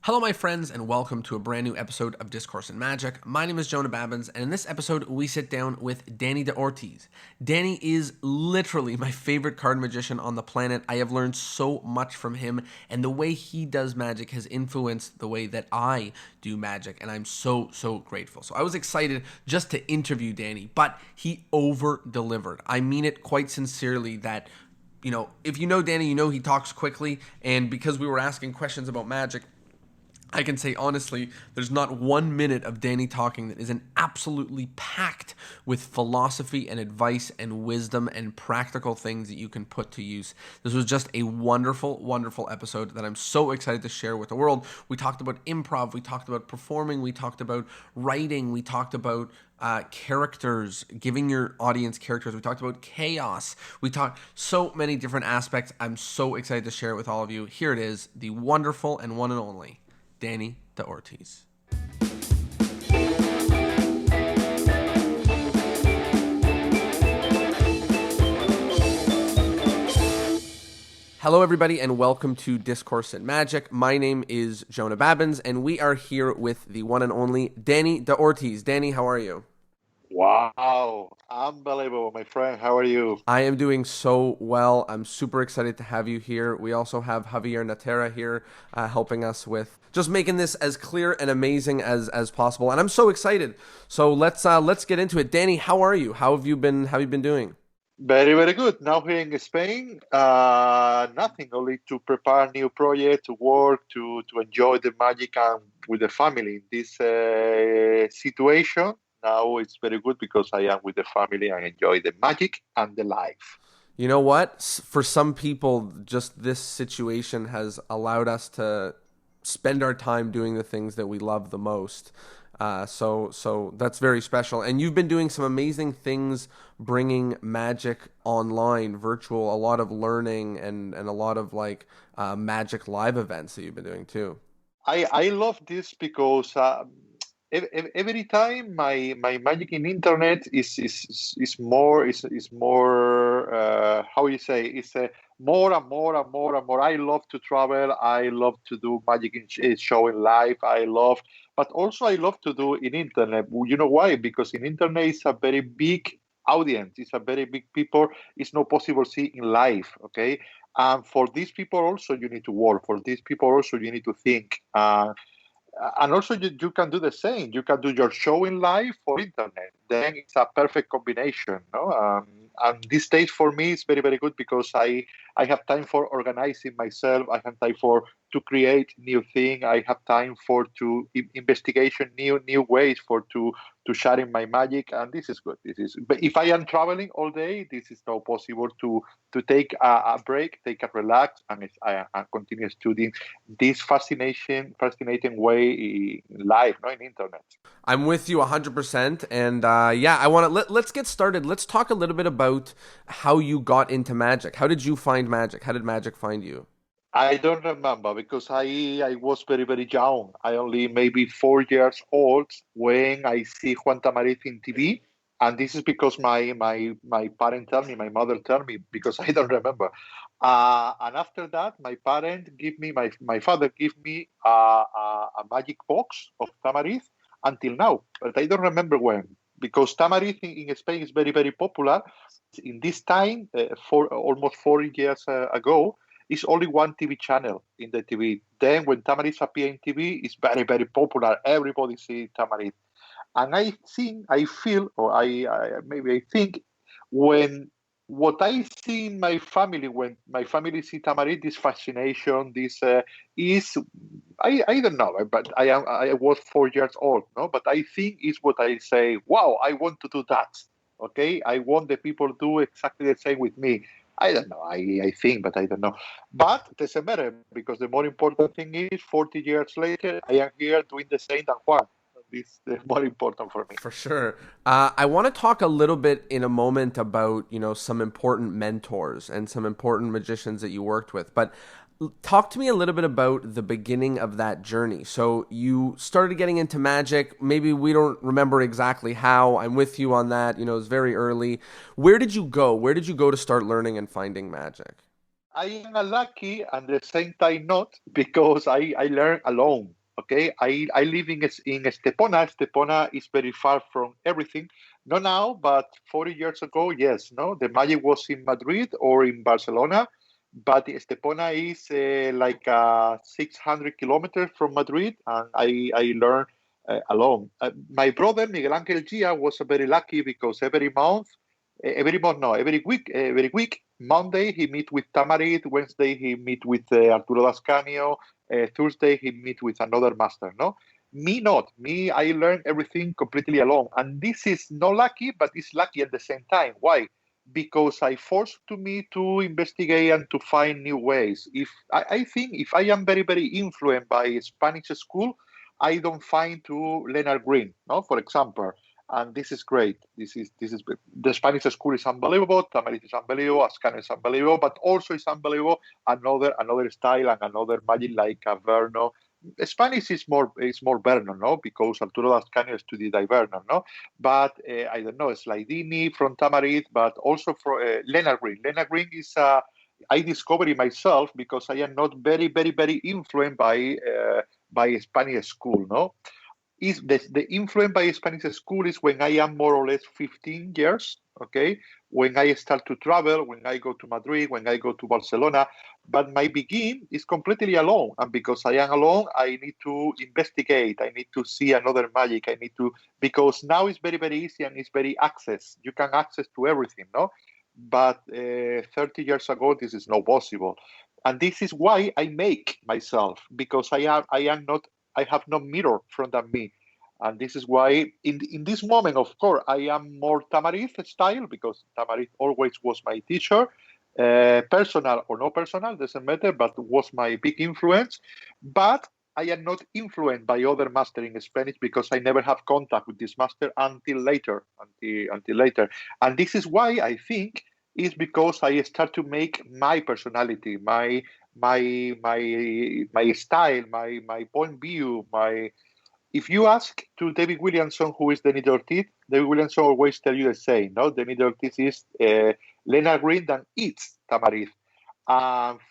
Hello, my friends, and welcome to a brand new episode of Discourse in Magic. My name is Jonah and in this episode, we sit down with Dani DaOrtiz. Dani is literally my favorite card magician on the planet. I have learned so much from him, and the way he does magic has influenced the way that I do magic, and I'm so grateful. So I was excited just to interview Dani, but he over-delivered. I mean it quite sincerely that, you know, if you know Dani, you know he talks quickly, and because we were asking questions about magic, I can say honestly, there's not 1 minute of Dani talking that isn't absolutely packed with philosophy and advice and wisdom and practical things that you can put to use. This was just a wonderful episode that I'm so excited to share with the world. We talked about improv, we talked about performing, we talked about writing, we talked about characters, giving your audience characters. We talked about chaos. We talked so many different aspects. I'm so excited to share it with all of you. Here it is, the wonderful and one and only Dani DaOrtiz. Hello, everybody, and welcome to Discourse in Magic. My name is Jonah Babbins, and we are here with the one and only Dani DaOrtiz. Dani, how are you? Wow, unbelievable, my friend. How are you? I am doing so well. I'm super excited to have you here. We also have Javier Natera here helping us with just making this as clear and amazing as possible. And I'm so excited. So let's get into it. Dani, how are you? How have you been doing? Very, very good. Now here in Spain, nothing, only to prepare new project, to work, to enjoy the magic and with the family in this situation. Now it's very good because I am with the family and enjoy the magic and the life. You know what? For some people, just this situation has allowed us to spend our time doing the things that we love the most. So that's very special. And you've been doing some amazing things, bringing magic online, virtual, a lot of learning and a lot of magic live events that you've been doing too. I love this because every time my magic in internet is more how you say it's more and more and more and more. I love to travel. I love to do magic in show in live. I love, but also I love to do in internet. You know why? Because in internet it's a very big audience. It's a very big people. It's not possible to see in live. Okay. And for these people also you need to work. For these people also you need to think. And also you can do the same. You can do your show in live for internet. Then it's a perfect combination. No? And this stage for me is very, very good because I have time for organizing myself. I have time for to create new thing. I have time for to investigation new ways for to sharing my magic. And this is good. This is. But if I am traveling all day, this is not possible to take a break, take a relax, and I continue studying this fascinating way in life, no, in internet. I'm with you 100%. And I want to let's get started. Let's talk a little bit about how you got into magic. How did you find magic? How did magic find you? I don't remember because I was very, very young. I only maybe 4 years old when I see Juan Tamariz in TV. And this is because my parent tell me, my mother tell me, because I don't remember. And after that, my father give me a magic box of Tamariz until now. But I don't remember when. Because Tamariz in Spain is very, very popular. In this time, almost 4 years ago, it's only one TV channel in the TV. Then when Tamariz appear in TV, it's very, very popular. Everybody see Tamariz. And I feel, or maybe I think, when what I see in my family, when my family see Tamariz, this fascination, this is, I don't know, but I was 4 years old, no? But I think is what I say, wow, I want to do that. Okay, I want the people to do exactly the same with me. I don't know. I think, but I don't know. But it doesn't matter because the more important thing is 40 years later, I am here doing the same than Juan. This is the more important for me. For sure. I want to talk a little bit in a moment about, some important mentors and some important magicians that you worked with. But talk to me a little bit about the beginning of that journey. So you started getting into magic. Maybe we don't remember exactly how. I'm with you on that. It was very early. Where did you go? Where did you go to start learning and finding magic? I am lucky and at the same time not because I learn alone. Okay, I live in Estepona. Estepona is very far from everything. Not now, but 40 years ago, yes. No, the magic was in Madrid or in Barcelona, but Estepona is like 600 kilometers from Madrid, and I learned alone. My brother Miguel Angel Gia was very lucky because every week, Monday he meet with Tamarit, Wednesday he meet with Arturo Dascanio, Thursday he meet with another master. No, me not. Me, I learn everything completely alone, and this is not lucky, but it's lucky at the same time. Why? Because I forced to me to investigate and to find new ways. If I think if I am very influenced by Spanish school, I don't find to Leonard Green, no, for example. And this is great. This is the Spanish school is unbelievable. Tamarit is unbelievable. Ascano is unbelievable, but also is unbelievable another style and another magic like Verno. Spanish is more Verno, no, because Arturo Ascanio studied at Verno, no. But I don't know, Slidini from Tamarit, but also from Leonard Green. Leonard Green is I discovered it myself because I am not very influenced by Spanish school, no. Is the influence by Spanish school is when I am more or less 15 years, okay, when I start to travel, when I go to Madrid, when I go to Barcelona, but my begin is completely alone, and because I am alone, I need to investigate, I need to see another magic, I need to, because now it's very easy and it's very access, you can access to everything, no, but 30 years ago this is not possible, and this is why I make myself, because I am not, I have no mirror in front of me. And this is why, in this moment, of course, I am more Tamarit style because Tamarit always was my teacher, personal or no personal, doesn't matter, but was my big influence. But I am not influenced by other master in Spanish because I never have contact with this master until later, until later. And this is why I think is because I start to make my personality, my style, my point of view, my. If you ask to David Williamson who is Dani DaOrtiz, David Williamson always tell you the same. No, Dani DaOrtiz is Leonard Green than eats Tamarit.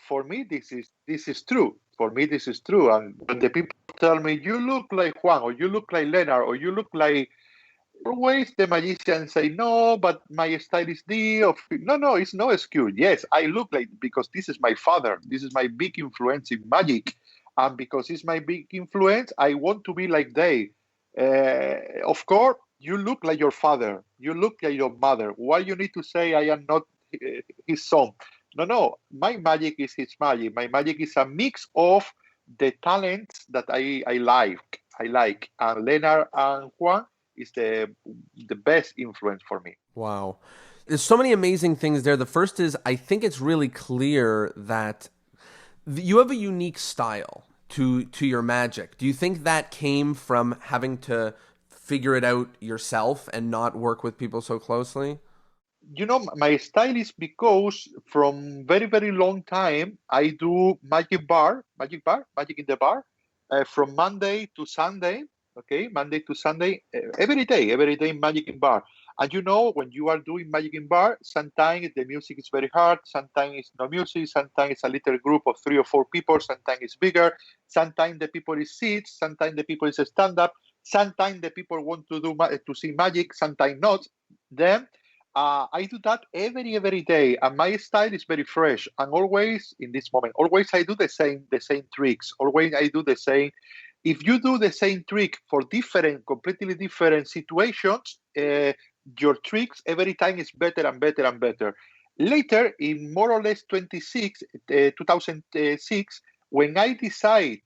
For me, this is true. For me, this is true. And when the people tell me you look like Juan, or you look like Leonard, or you look like, always the magician say no, but my style is the of no, it's no excuse. Yes, I look like, because this is my father, this is my big influence in magic, and because it's my big influence, I want to be like they. Of course, you look like your father, you look like your mother. Why you need to say I am not his son? No, my magic is his magic. My magic is a mix of the talents that I like, and Leonard and Juan is the best influence for me. Wow. There's so many amazing things there. The first is, I think it's really clear that you have a unique style to your magic. Do you think that came from having to figure it out yourself and not work with people so closely? My style is because from very long time I do magic in the bar, from Monday to Sunday. Okay, Monday to Sunday, every day magic in bar. And when you are doing magic in bar, sometimes the music is very hard, sometimes it's no music, sometimes it's a little group of 3 or 4 people, sometimes it's bigger, sometimes the people is seats, sometimes the people is stand up, sometimes the people want to see magic, sometimes not. Then I do that every day, and my style is very fresh. And always in this moment, always I do the same tricks. Always I do the same. If you do the same trick for completely different situations, your tricks every time is better and better and better. Later, in more or less 2006, when I decide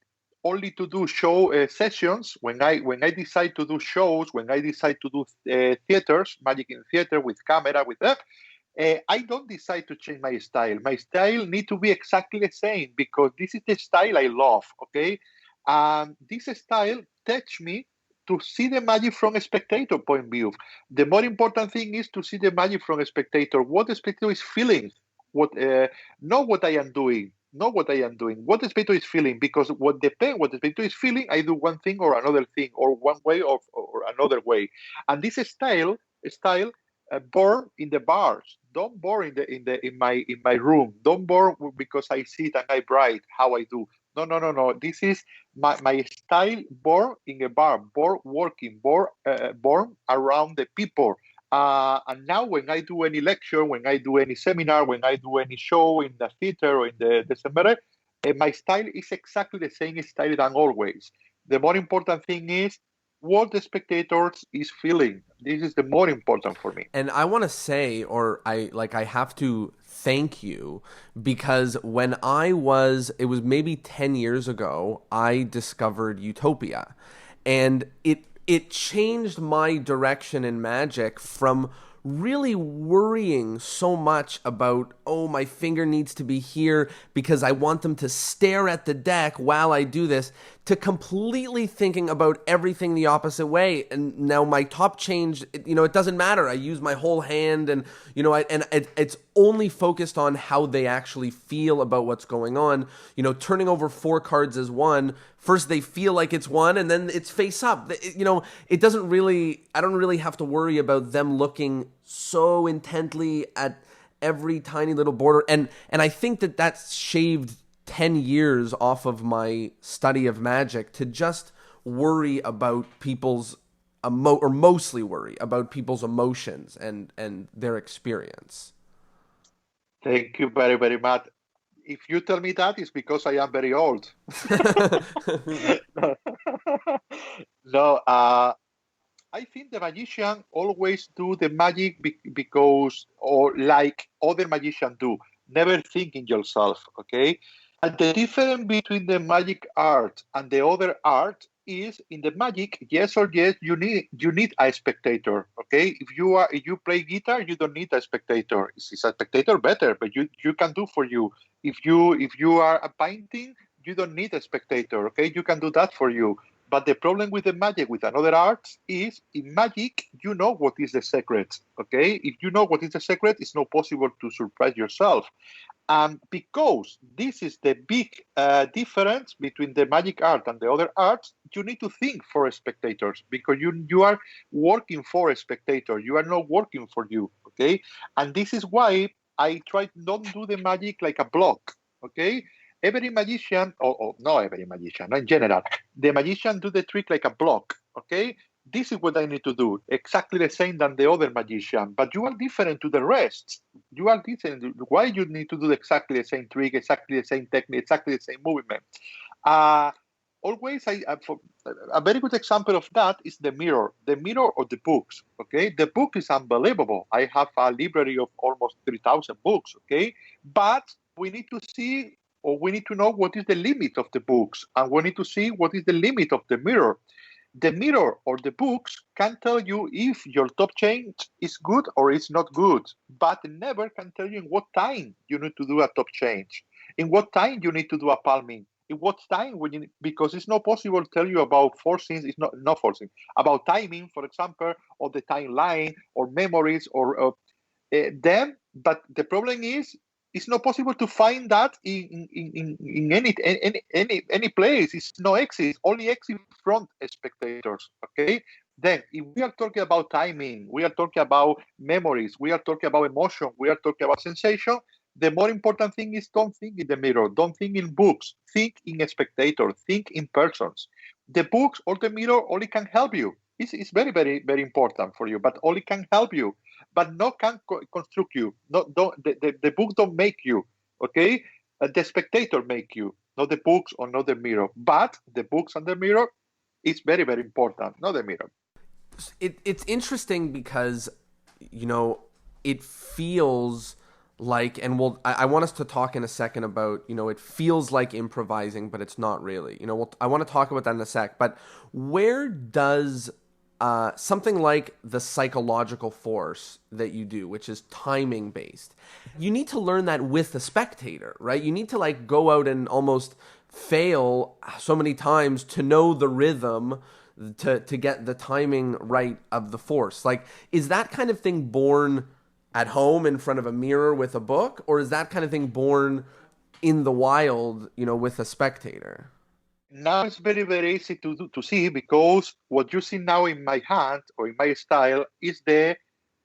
only to do show sessions, when I decide to do shows, when I decide to do theaters, magic in theater with camera, with that, I don't decide to change my style. My style need to be exactly the same because this is the style I love. Okay, this style teach me to see the magic from a spectator point of view. The more important thing is to see the magic from a spectator. What the spectator is feeling, not what I am doing. Not what I am doing, what the spectator is feeling, because what the spectator is feeling, I do one thing or another thing, or one way or another way. And this style born in the bars. Don't born in my room. Don't born because I sit and I write how I do. No. This is my style born in a bar, born working, born around the people. And now when I do any lecture, when I do any seminar, when I do any show in the theater or in the seminar, my style is exactly the same style than always. The more important thing is what the spectators is feeling. This is the more important for me. And I want to say, I have to thank you because when it was maybe 10 years ago, I discovered Utopia. And it changed my direction in magic from really worrying so much about, oh, my finger needs to be here because I want them to stare at the deck while I do this, to completely thinking about everything the opposite way. And now my top change, it doesn't matter. I use my whole hand, and it's only focused on how they actually feel about what's going on. Turning over 4 cards as one. First they feel like it's one, and then it's face up. It doesn't really. I don't really have to worry about them looking so intently at every tiny little border. And I think that's shaved 10 years off of my study of magic to just worry about people's or mostly worry about people's emotions and their experience. Thank you very, very much. If you tell me that, it's because I am very old. No, I think the magician always do the magic because, or like other magicians do, never think in yourself, okay? And the difference between the magic art and the other art is in the magic, yes or yes, you need a spectator, okay? If you play guitar, you don't need a spectator. If it's a spectator, better, but you can do for you. If you are a painting, you don't need a spectator, okay? You can do that for you. But the problem with the magic, with another arts, is in magic, you know what is the secret, okay? If you know what is the secret, it's not possible to surprise yourself. And because this is the big difference between the magic art and the other arts, you need to think for spectators because you are working for a spectator. You are not working for you, okay? And this is why I try to not do the magic like a block, okay? Every magician, or not every magician, in general, the magician do the trick like a block, okay? This is what I need to do, exactly the same than the other magician, but you are different to the rest. You are different. Why you need to do exactly the same trick, exactly the same technique, exactly the same movement? Uh, Always, for a very good example of that is the mirror of the books. Okay, the book is unbelievable. I have a library of almost 3,000 books. Okay, but we need to see, or we need to know what is the limit of the books, and we need to see what is the limit of the mirror. The mirror or the books can tell you if your top change is good or it's not good, but never can tell you in what time you need to do a top change, in what time you need to do a palming, in what time when you, because it's not possible to tell you about forcing, it's not forcing, about timing, for example, or the timeline or memories or them. But the problem is, it's not possible to find that in any place. It's no exit. Only exit front spectators. Okay. Then, if we are talking about timing, we are talking about memories, we are talking about emotion, we are talking about sensation. The more important thing is don't think in the mirror, don't think in books, think in a spectator, think in persons. The books or the mirror only can help you. It's very, very, very important for you, but only can help you, but no can construct you. No, don't, the book don't make you, okay? The spectator make you, not the books or not the mirror. But the books and the mirror is very, very important, not the mirror. It's interesting because it feels like, and I want us to talk in a second about, it feels like improvising, but it's not really. I want to talk about that in a sec. But where does something like the psychological force that you do, which is timing based, you need to learn that with the spectator, right? You need to like go out and almost fail so many times to know the rhythm to get the timing right of the force. Like, is that kind of thing born at home in front of a mirror with a book, or is that kind of thing born in the wild, with a spectator? Now it's very, very easy to see because what you see now in my hand or in my style is the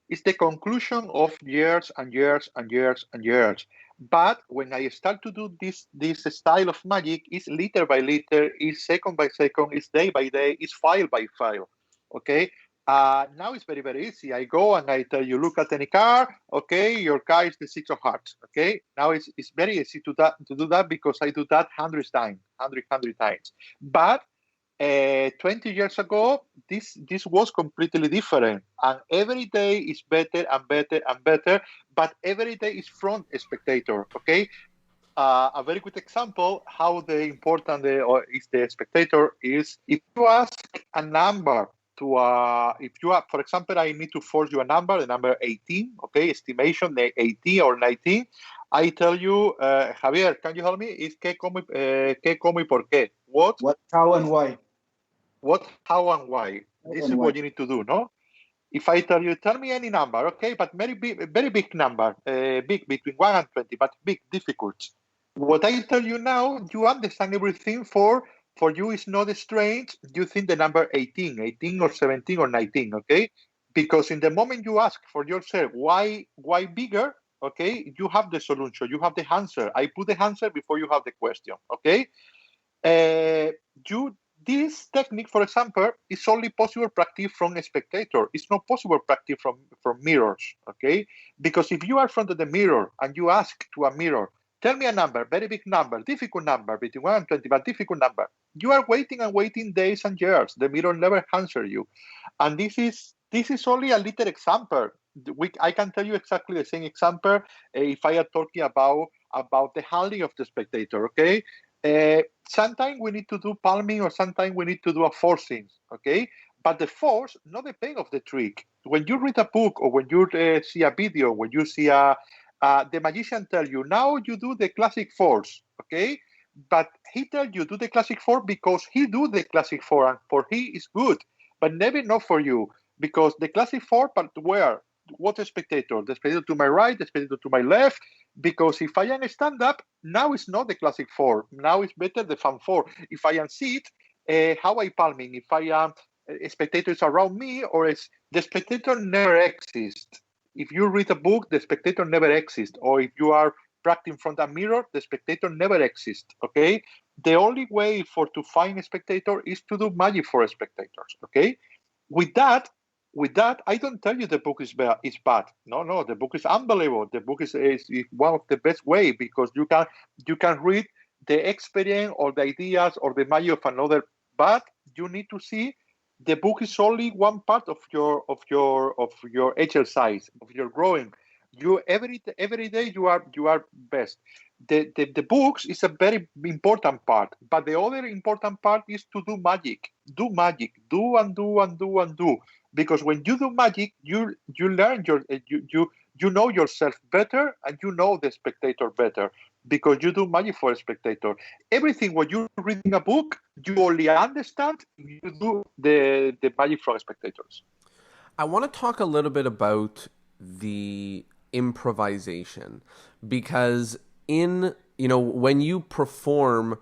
It's the conclusion of years and years and years and years. But when I start to do this style of magic, it's liter by liter, it's second by second, it's day by day, it's file by file. Okay. Now it's very, very easy. I go and I tell you, look at any car. Okay, your car is the 6 of hearts. Okay. Now it's very easy to do that because I do that hundreds times, hundred times. But 20 years ago, this was completely different, and every day is better and better and better. But every day is from a spectator. Okay, a very good example how the important is the spectator is if you ask a number to if you are, for example, I need to force you a number, the number 18. Okay, estimation the 18 or 19. I tell you, Javier, can you help me? Is qué, cómo y por qué? What, how, and why. What, how, and why. This is what you need to do, no? If I tell you, tell me any number, okay, but very big number, big between 1 and 20, but big, difficult. What I tell you now, you understand everything. For you, it's not strange. You think the number 18 or 17 or 19, okay? Because in the moment you ask for yourself, why bigger, okay, you have the solution, you have the answer. I put the answer before you have the question, okay? This technique, for example, is only possible practice from a spectator. It's not possible practice from mirrors, okay? Because if you are in front of the mirror and you ask to a mirror, tell me a number, very big number, difficult number, between 1 and 20, but difficult number. You are waiting and waiting days and years. The mirror never answers you. And this is only a little example. I can tell you exactly the same example if I am talking about the handling of the spectator, okay? Sometimes we need to do palming, or sometimes we need to do a forcing, okay? But the force not depend of the trick. When you read a book or when you see a video, when you see the magician tell you, now you do the classic force, okay? But he tell you do the classic four because he do the classic four and for he is good, but never not for you, because the classic four, but where? What spectator? The spectator to my right, the spectator to my left. Because if I am stand up, now it's not the classic four. Now it's better the fan four. If I am seat, how I palming? If I am spectators around me, or is the spectator never exists. If you read a book, the spectator never exists. Or if you are practicing in front of a mirror, the spectator never exists. Okay. The only way to find a spectator is to do magic for spectators. Okay. With that, I don't tell you the book is bad. No, the book is unbelievable. The book is one of the best way, because you can read the experience or the ideas or the magic of another. But you need to see the book is only one part of your exercise, of your growing. You every day you are best. The books is a very important part, but the other important part is to do magic. Do magic. Do and do and do and do. Because when you do magic, you learn you know yourself better, and you know the spectator better, because you do magic for a spectator. Everything when you read in a book, you only understand if you do the magic for spectators. I want to talk a little bit about the improvisation, because when you perform,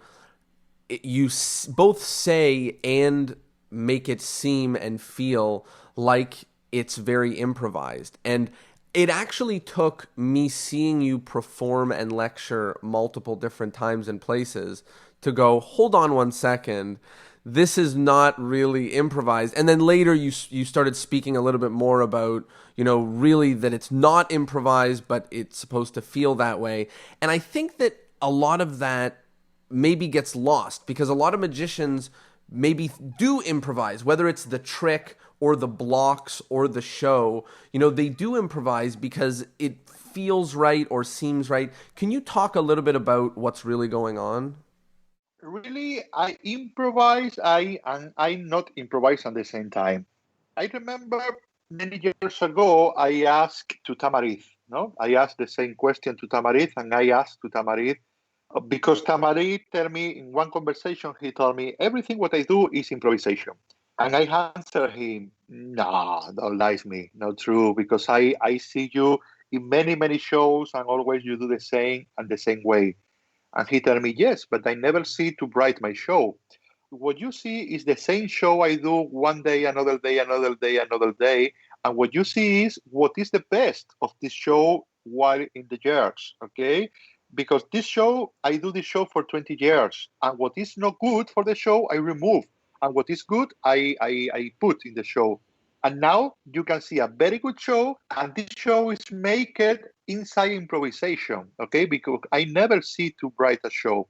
you both say and make it seem and feel like it's very improvised. And it actually took me seeing you perform and lecture multiple different times and places to go, hold on one second, this is not really improvised. And then later you started speaking a little bit more about, really that it's not improvised, but it's supposed to feel that way. And I think that a lot of that maybe gets lost, because a lot of magicians maybe do improvise, whether it's the trick or the blocks or the show. They do improvise because it feels right or seems right. Can you talk a little bit about what's really going on? Really, I improvise, I not improvise at the same time. I remember many years ago, I asked to Tamariz, no? I asked the same question to Tamariz, and I asked to Tamariz, because Tamariz tell me in one conversation, he told me, everything what I do is improvisation. And I answered him, no, don't lie to me, not true, because I see you in many, many shows, and always you do the same and the same way. And he told me, yes, but I never see to write my show. What you see is the same show I do one day, another day, another day, another day. And what you see is what is the best of this show while in the years, okay? Because I do this show for 20 years. And what is not good for the show, I remove. And what is good, I put in the show. And now you can see a very good show, and this show is made inside improvisation, okay? Because I never see to write a show.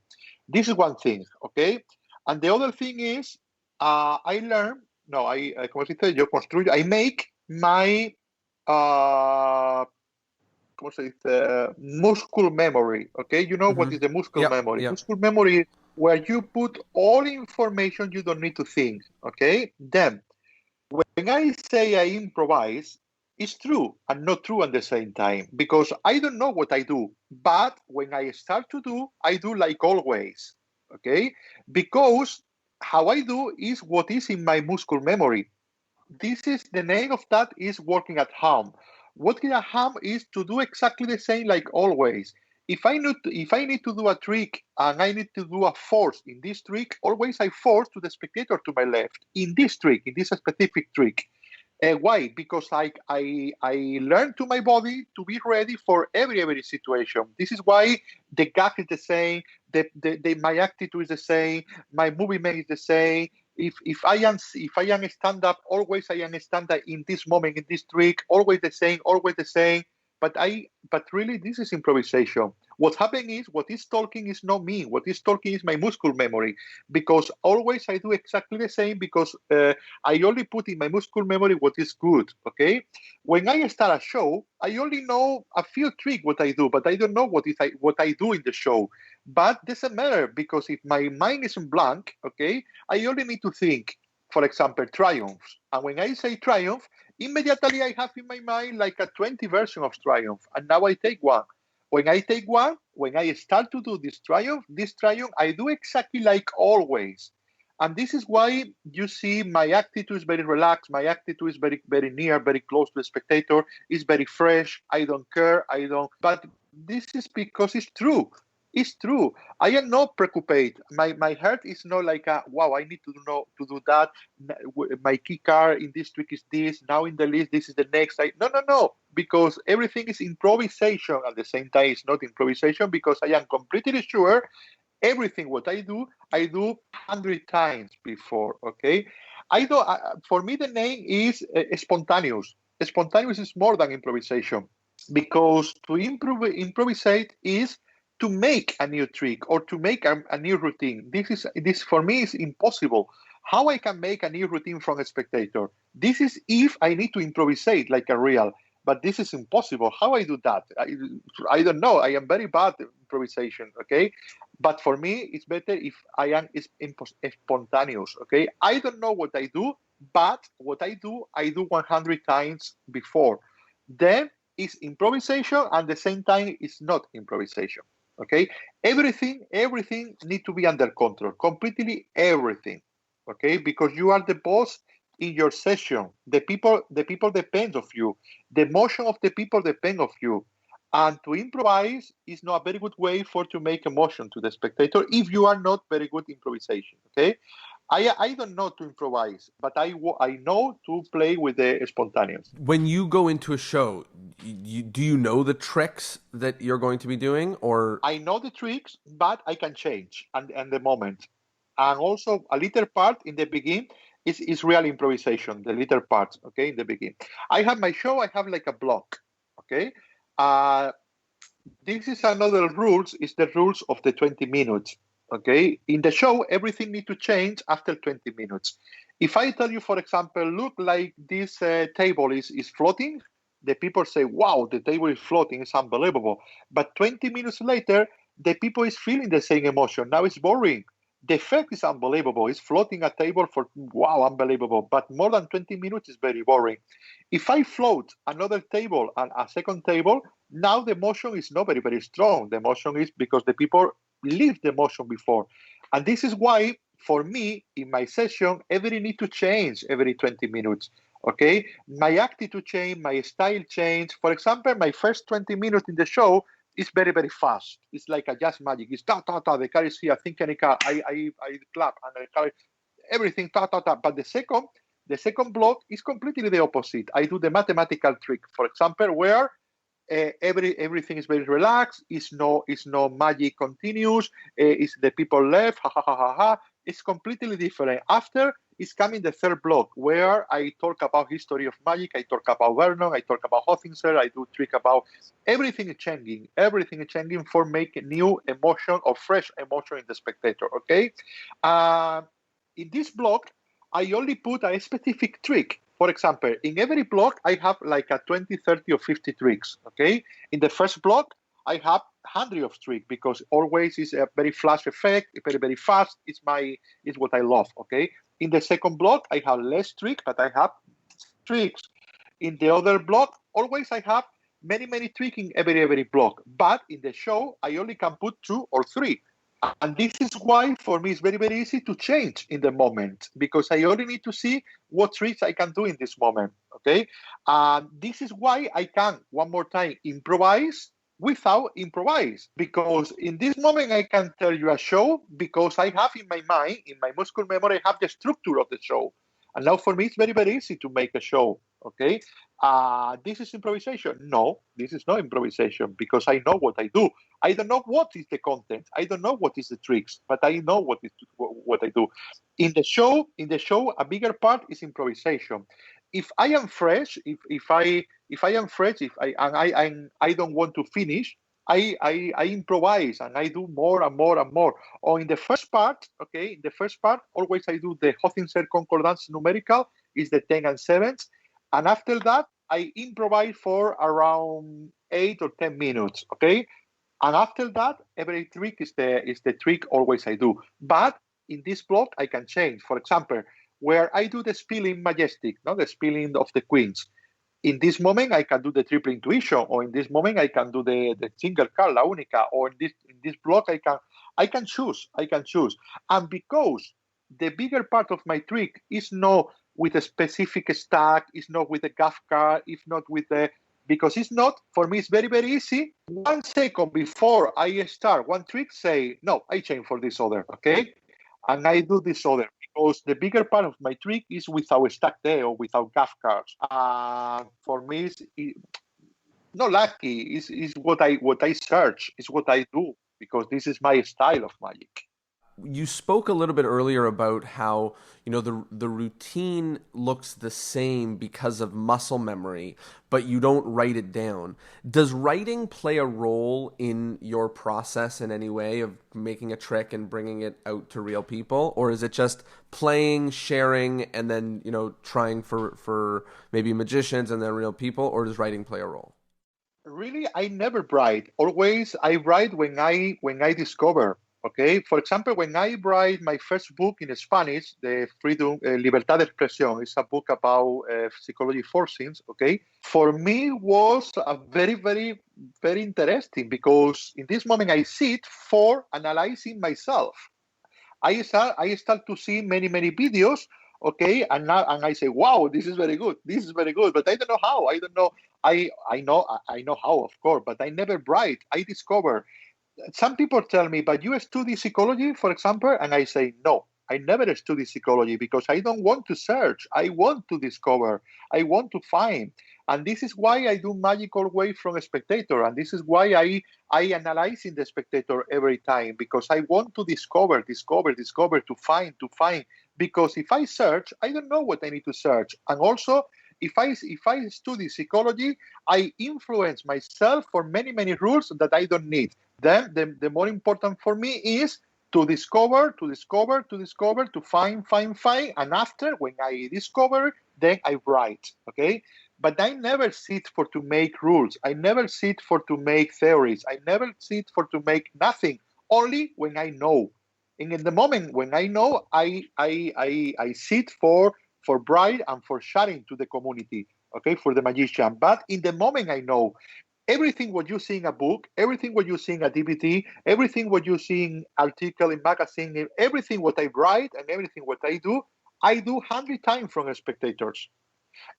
This is one thing, okay? And the other thing is, I learn, no, ¿cómo se dice? Yo construyo, I make my, ¿cómo se dice? Muscle memory, okay? You know what is the muscle memory? Yep. Muscle memory, where you put all information you don't need to think, okay? Then, when I say I improvise, it's true and not true at the same time, because I don't know what I do. But when I start to do, I do like always, okay? Because how I do is what is in my muscle memory. This is the name of that is working at home. Working at home is to do exactly the same like always. If I need to do a trick and I need to do a force in this trick, always I force to the spectator to my left in this trick, in this specific trick. Why? Because I learn to my body to be ready for every situation. This is why the gag is the same, my attitude is the same, my movement is the same. If I am stand up, always I am stand up in this moment, in this trick, always the same, always the same. But really, this is improvisation. What's happening is what is talking is not me. What is talking is my muscle memory, because always I do exactly the same, because I only put in my muscle memory what is good. Okay, when I start a show, I only know a few tricks what I do, but I don't know what I do in the show. But doesn't matter, because if my mind is blank, okay, I only need to think. For example, triumphs. And when I say triumph, immediately I have in my mind like a 20 version of triumph. And now I take one. When I take one, when I start to do this triumph, I do exactly like always. And this is why you see my attitude is very relaxed. My attitude is very, very near, very close to the spectator. It's very fresh. I don't care. But this is because it's true. It's true. I am not preoccupied. My heart is not like, wow, I need to do that. My key card in this trick is this. Now in the list, this is the next. No. Because everything is improvisation. At the same time, it's not improvisation, because I am completely sure everything what I do 100 times before. Okay, for me, the name is spontaneous. Spontaneous is more than improvisation, because to improvisate is to make a new trick or to make a new routine. This for me is impossible. How I can make a new routine from a spectator? This is if I need to improvisate like a real, but this is impossible. How I do that? I don't know. I am very bad at improvisation. Okay, but for me it's better if I am spontaneous. Okay, I don't know what I do, but what I do 100 times before. Then it's improvisation, and at the same time it's not improvisation. Okay, everything need to be under control, completely everything. Okay, because you are the boss in your session. The people depend of you. The emotion of the people depend of you. And to improvise is not a very good way to make emotion to the spectator if you are not very good improvisation. Okay, I don't know to improvise, but I know to play with the spontaneous. When you go into a show, do you know the tricks that you're going to be doing, or? I know the tricks, but I can change and the moment. And also a little part in the beginning is real improvisation, the little parts, okay, in the beginning. I have my show, I have like a block, okay? This is another rules, is the rules of the 20 minutes, okay? In the show, everything needs to change after 20 minutes. If I tell you, for example, look like this table is floating, the people say, wow, the table is floating, it's unbelievable. But 20 minutes later, the people is feeling the same emotion. Now it's boring. The effect is unbelievable. It's floating a table for, wow, unbelievable. But more than 20 minutes is very boring. If I float another table and a second table, now the emotion is not very, very strong. The emotion is because the people lived the emotion before. And this is why, for me, in my session, every need to change every 20 minutes. Okay, my attitude change, my style change. For example, my first 20 minutes in the show is very, very fast. It's like a jazz magic. It's ta ta ta. The car is here. I think any car. I clap and the car, everything ta ta ta. But the second The second block is completely the opposite. I do the mathematical trick, for example, where everything is very relaxed. It's no magic continuous. It's the people left. Ha ha ha ha ha. It's completely different. After is coming the third block where I talk about history of magic. I talk about Vernon. I talk about Hothinser. I do trick about everything is changing. Everything is changing for making new emotion or fresh emotion in the spectator. Okay. Uh, in this block, I only put a specific trick. For example, in every block, I have like a 20, 30, or 50 tricks, okay? In the first block, I have 100 of tricks because always is a very flash effect, very, very fast. It's what I love, okay? In the second block, I have less tricks, but I have tricks. In the other block, always I have many, many tricks in every block. But in the show, I only can put 2 or 3. And this is why, for me, it's very, very easy to change in the moment because I only need to see what tricks I can do in this moment. Okay. And this is why I can, one more time, improvise without improvise because in this moment I can tell you a show because I have in my mind, in my muscle memory, I have the structure of the show. And now for me, it's very, very easy to make a show. Okay. This is improvisation. No, this is not improvisation because I know what I do. I don't know what is the content. I don't know what is the tricks, but I know what I do. In the show, a bigger part is improvisation. If I am fresh, if I am fresh, if I don't want to finish, I improvise and I do more and more and more. Or in the first part, okay, in the first part, always I do the Hothinser concordance numerical is the 10 and 7s. And after that, I improvise for around 8 or 10 minutes, okay? And after that, every trick is the trick always I do. But in this block, I can change. For example, where I do the spilling majestic, no, the spilling of the queens. In this moment, I can do the triple intuition, or in this moment, I can do the single card, la única, or in this block, I can choose. And because the bigger part of my trick is not with a specific stack, is not with a gaff card, if not with the because it's not for me. It's very very easy. 1 second before I start one trick, say no, I change for this other, okay, and I do this other because the bigger part of my trick is without stack there or without gaff cards. For me, it's not lucky. Is what I search. Is what I do because this is my style of magic. You spoke a little bit earlier about how, the routine looks the same because of muscle memory, but you don't write it down. Does writing play a role in your process in any way of making a trick and bringing it out to real people? Or is it just playing, sharing, and then, trying for maybe magicians and then real people? Or does writing play a role? Really, I never write. Always I write when I discover. Okay, for example, when I write my first book in Spanish, the Freedom, Libertad de Expresión, is a book about psychology forcings. Okay, for me was a very, very, very interesting because in this moment I sit for analyzing myself. I start to see many, many videos. Okay, and I say, wow, this is very good. This is very good, but I don't know how. I don't know. I know how, of course, but I never write. I discover. Some people tell me, but you study psychology, for example, and I say, no, I never study psychology because I don't want to search. I want to discover. I want to find. And this is why I do magic all way from a spectator. And this is why I analyze in the spectator every time because I want to discover, to find. Because if I search, I don't know what I need to search. And also, if I study psychology, I influence myself for many, many rules that I don't need. Then the more important for me is to discover, to find. And after, when I discover, then I write, okay? But I never sit for to make rules. I never sit for to make theories. I never sit for to make nothing, only when I know. And in the moment when I know, I sit for bright and for sharing to the community, okay, for the magician. But in the moment I know, everything what you see in a book, everything what you see in a DVD, everything what you see in article, in magazine, everything what I write and everything what I do 100 times from spectators.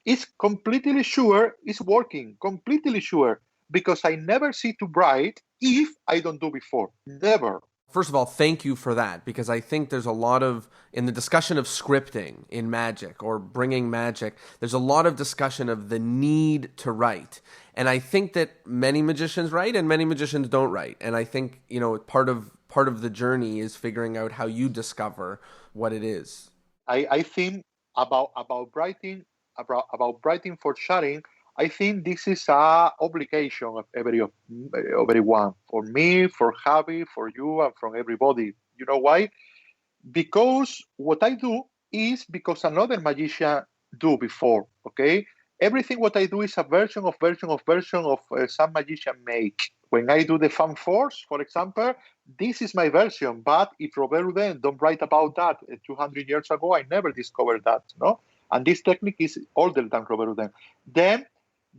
It's completely sure it's working, completely sure, because I never see to write if I don't do before. Never. First of all, thank you for that, because I think there's a lot of, in the discussion of scripting in magic or bringing magic, there's a lot of discussion of the need to write. And I think that many magicians write and many magicians don't write. And I think, part of the journey is figuring out how you discover what it is. I think about writing about writing for sharing. I think this is a obligation of everyone, for me, for Javi, for you, and from everybody. You know why? Because what I do is because another magician do before. Okay, everything what I do is a version of some magician make. When I do the fan force, for example, this is my version. But if Robert Houdin don't write about that 200 years ago, I never discovered that. No, and this technique is older than Robert Houdin. Then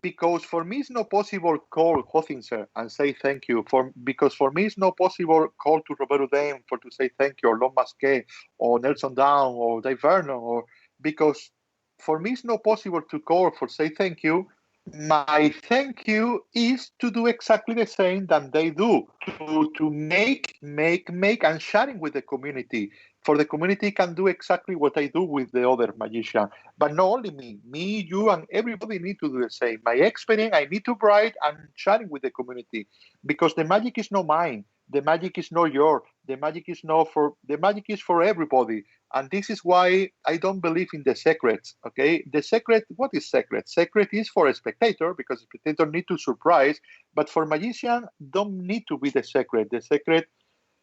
because for me it's not possible call Hothinser and say thank you. Because for me it's not possible call to Roberto Dame for to say thank you, or Lon Masquet, or Nelson Down, or Dave Vernon, or because for me it's not possible to call for say thank you. My thank you is to do exactly the same that they do, to make and sharing with the community. For the community can do exactly what I do with the other magician. But not only me, you, and everybody need to do the same. My experience, I need to write and sharing with the community, because the magic is not mine. The magic is not yours. The magic is for everybody. And this is why I don't believe in the secrets. Okay, the secret. What is secret? Secret is for a spectator, because the spectator need to surprise. But for magician, don't need to be the secret. The secret,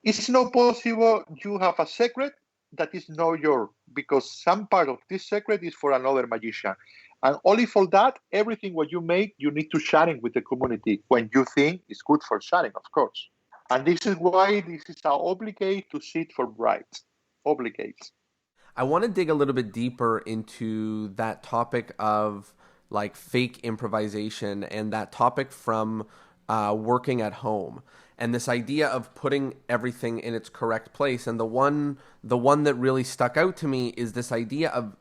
it's not possible you have a secret that is not yours, because some part of this secret is for another magician. And only for that, everything what you make, you need to sharing with the community when you think it's good for sharing, of course. And this is why this is our obligate to sit for bright. Obligate. I want to dig a little bit deeper into that topic of like fake improvisation and that topic from working at home, and this idea of putting everything in its correct place. And the one that really stuck out to me is this idea of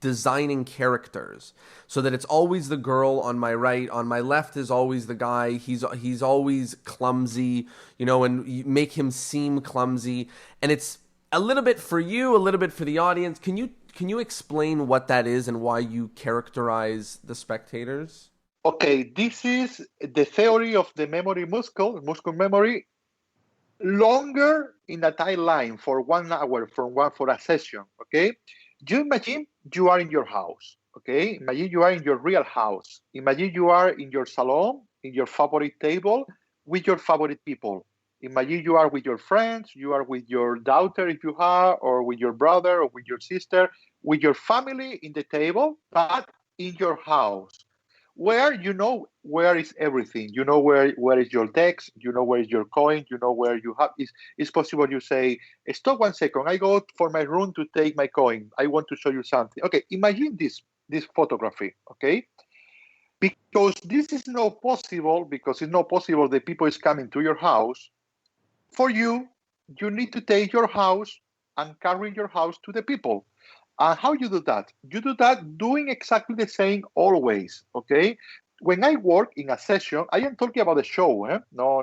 designing characters so that it's always the girl on my right, on my left is always the guy. He's always clumsy, and you make him seem clumsy, and it's a little bit for you, a little bit for the audience. Can you explain what that is and why you characterize the spectators? Okay, this is the theory of the memory muscle memory, longer in a timeline for 1 hour for a session. Okay, you imagine you are in your house. Okay, imagine you are in your real house. Imagine you are in your salon, in your favorite table, with your favorite people. Imagine you are with your friends, you are with your daughter if you have, or with your brother or with your sister, with your family in the table, but in your house, where you know where is everything. You know where is your text, you know where is your coin, you know where you have is. It's possible you say, stop 1 second, I go for my room to take my coin, I want to show you something. Okay, imagine this photography. Okay, because this is not possible, because it's not possible the people is coming to your house. For you, you need to take your house and carry your house to the people. And how you do that? You do that doing exactly the same always. Okay. When I work in a session, I am talking about the show. No,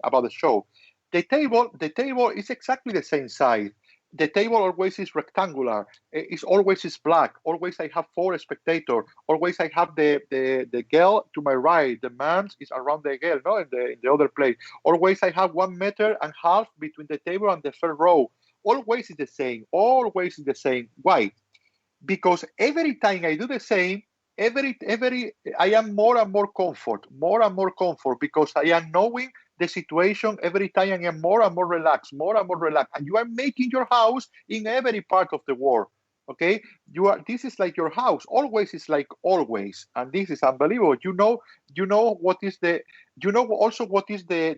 about the show. The table is exactly the same size. The table always is rectangular. It's always is black. Always I have 4 spectators. Always I have the girl to my right. The man is around the girl, no, in the other place. Always I have 1.5 meters between the table and the first row. Always is the same. Always is the same. Why? Because every time I do the same, every I am more and more comfort, because I am knowing the situation. Every time I am more and more relaxed, and you are making your house in every part of the world. Okay, this is like your house. Always is like always, and this is unbelievable. You know what is also what is the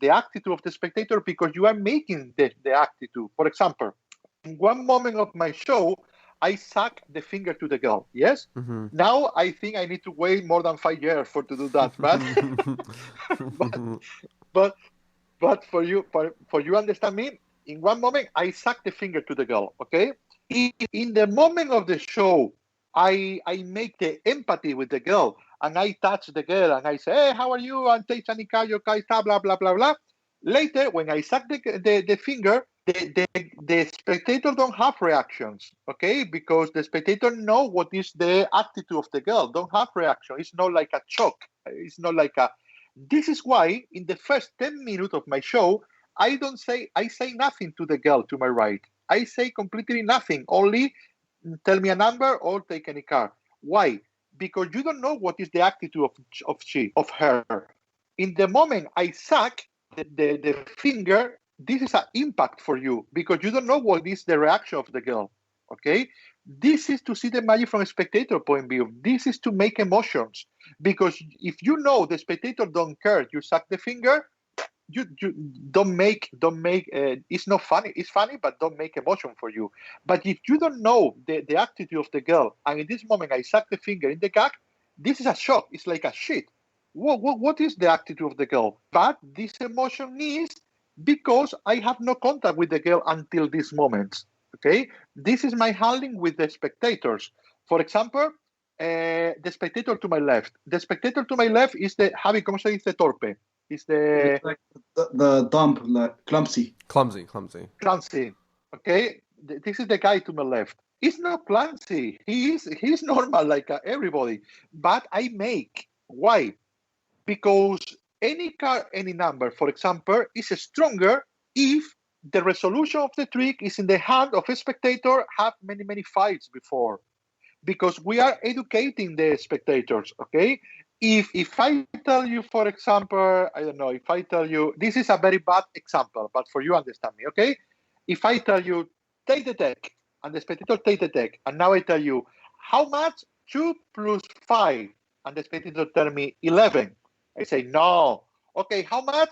attitude of the spectator, because you are making the attitude. For example, in one moment of my show, I suck the finger to the girl. Yes. Mm-hmm. Now I think I need to wait more than 5 years to do that. But but but for you understand me. In one moment, I suck the finger to the girl. Okay. In the moment of the show, I make the empathy with the girl, and I touch the girl and I say, hey, how are you? And take Sanikayo, Kaita, blah blah blah blah. Later, when I suck the finger, the spectator don't have reactions, okay? Because the spectator know what is the attitude of the girl, don't have reaction. It's not like a shock. It's not like a. This is why in the first 10 minutes of my show, I say nothing to the girl to my right. I say completely nothing. Only tell me a number or take any card. Why? Because you don't know what is the attitude of her. In the moment I suck the finger, this is an impact for you because you don't know what is the reaction of the girl. Okay, this is to see the magic from a spectator point of view. This is to make emotions because if you know the spectator don't care, you suck the finger. You don't make it's not funny. It's funny, but don't make emotion for you. But if you don't know the attitude of the girl, and in this moment I suck the finger in the gag, this is a shock. It's like a shit. What is the attitude of the girl? But this emotion is because I have no contact with the girl until this moment. Okay, this is my handling with the spectators. For example, the spectator to my left. The spectator to my left is the Javi. ¿Cómo se dice torpe? Is the It's like the dump, like clumsy. Clumsy. Okay, this is the guy to my left. He's not clumsy. He's normal like everybody. But I make. Why? Because any card, any number, for example, is stronger if the resolution of the trick is in the hand of a spectator have many fights before. Because we are educating the spectators, okay? If I tell you, for example, I don't know, if I tell you, this is a very bad example, but for you understand me, okay? If I tell you, take the deck, and the spectator take the deck, and now I tell you, how much 2 plus 5? And the spectator tell me 11. I say, no. Okay, how much?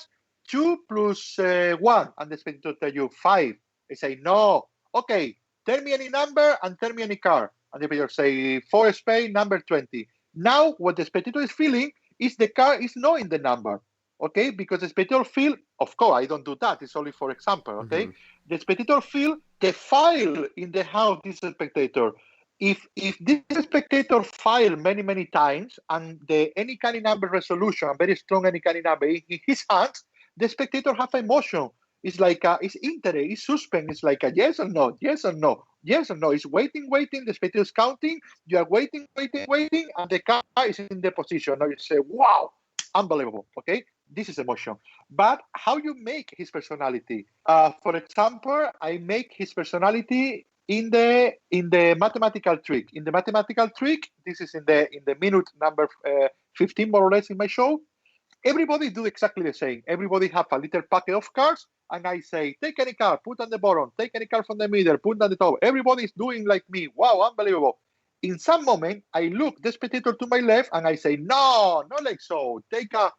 2 plus 1. And the spectator tell you 5. I say, no. Okay, tell me any number and tell me any card. And the spectator say, 4 spade, number 20. Now, what the spectator is feeling is the card is not in the number. Okay, because the spectator feel, of course, I don't do that. It's only for example, okay? Mm-hmm. The spectator feel the file in the hand of this spectator. If this spectator file many times and the any kind of number resolution, very strong any kind of number in his hands, the spectator have emotion. It's like it's interest, it's suspense. It's like a yes or no, yes or no, yes or no. It's waiting. The spectator is counting. You are waiting, and the car is in the position. Now you say, wow, unbelievable. Okay, this is emotion. But how you make his personality? For example, I make his personality in the mathematical trick. In the mathematical trick, this is in the minute number 15 more or less in my show. Everybody do exactly the same. Everybody have a little packet of cards, and I say, take any card, put on the bottom, take any card from the middle, put on the top. Everybody is doing like me. Wow, unbelievable. In some moment, I look the spectator to my left, and I say, no, not like so. Take a,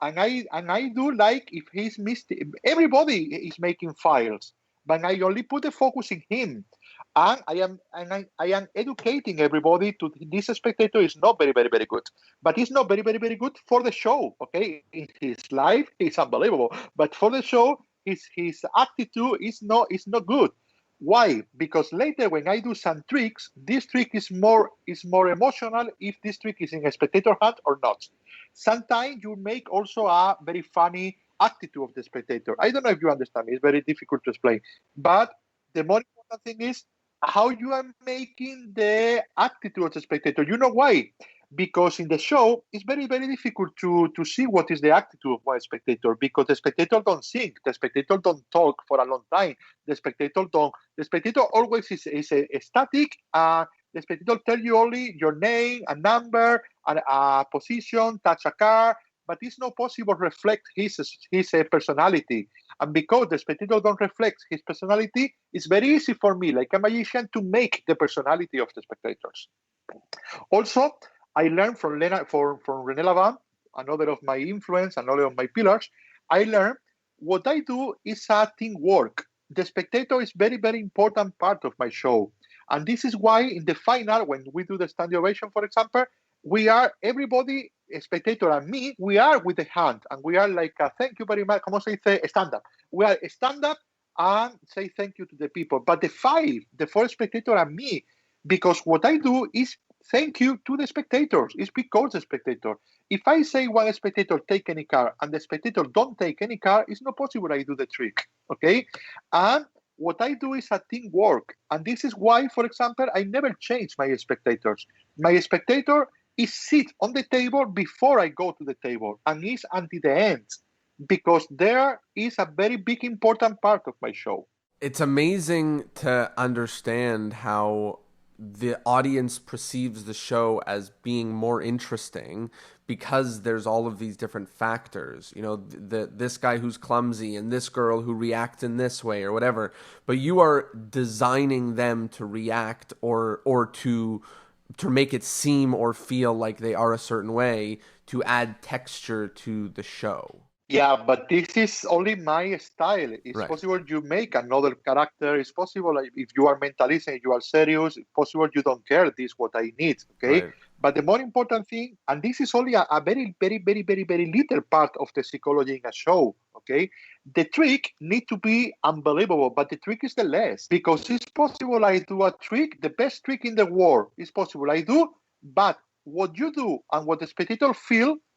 and I do like if he's missed. Everybody is making files, but I only put the focus in him. And I am educating everybody to this spectator is not very good, but it's not very good for the show. Okay, in his life he's unbelievable, but for the show his attitude is not good. Why? Because later when I do some tricks, this trick is more emotional if this trick is in a spectator hand or not. Sometimes you make also a very funny attitude of the spectator. I don't know if you understand me. It's very difficult to explain, but the more important thing is how you are making the attitude of the spectator. You know why? Because in the show, it's very difficult to see what is the attitude of one spectator, because the spectator don't sing, the spectator don't talk for a long time, the spectator always is a static. The spectator tell you only your name, a number, a position, touch a card, but it's not possible to reflect his personality. And because the spectator don't reflect his personality, it's very easy for me, like a magician, to make the personality of the spectators. Also, I learned from René Lavant, another of my influence, another of my pillars. I learned what I do is a teamwork. The spectator is very important part of my show. And this is why in the final, when we do the standing ovation, for example, we are everybody, a spectator and me, we are with the hand, and we are like, thank you very much. ¿Cómo se dice? Stand up. We are stand up and say thank you to the people. But the four spectator and me, because what I do is thank you to the spectators. It's because the spectator. If I say one spectator take any card and the spectator don't take any card, it's not possible I do the trick, okay? And what I do is a teamwork. And this is why, for example, I never change my spectators. My spectator is sit on the table before I go to the table and is until the end, because there is a very big important part of my show. It's amazing to understand how the audience perceives the show as being more interesting because there's all of these different factors. You know, this guy who's clumsy and this girl who reacts in this way or whatever. But you are designing them to react or to make it seem or feel like they are a certain way to add texture to the show. Yeah, but this is only my style. It's Right. possible you make another character. It's possible if you are mentalist and you are serious, it's possible you don't care. This is what I need, okay? Right. But the more important thing, and this is only a very, very, very, very, very little part of the psychology in a show, okay? The trick need to be unbelievable, but the trick is the less. Because it's possible I do a trick, the best trick in the world is possible I do, but what you do and what the spectator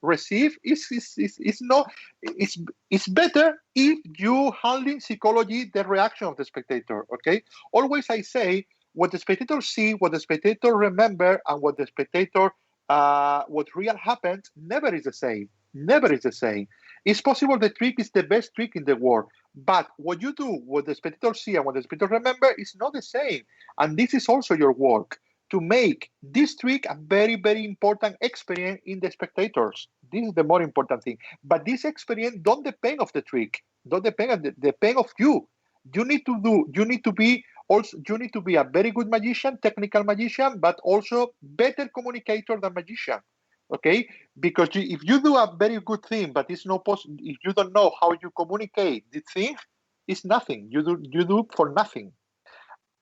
receive is not, it's better if you handling psychology the reaction of the spectator, okay? Always I say what the spectator see, what the spectator remember, and what the spectator what real happens never is the same. Never is the same. It's possible the trick is the best trick in the world, but what you do, what the spectator see and what the spectator remember is not the same. And this is also your work, to make this trick a very, very important experience in the spectators. This is the more important thing. But this experience don't depend of the trick, don't depend on the pain of you. You need to be a very good magician, technical magician, but also better communicator than magician. Okay, because if you do a very good thing, but it's not possible, if you don't know how you communicate the thing, it's nothing. You do for nothing.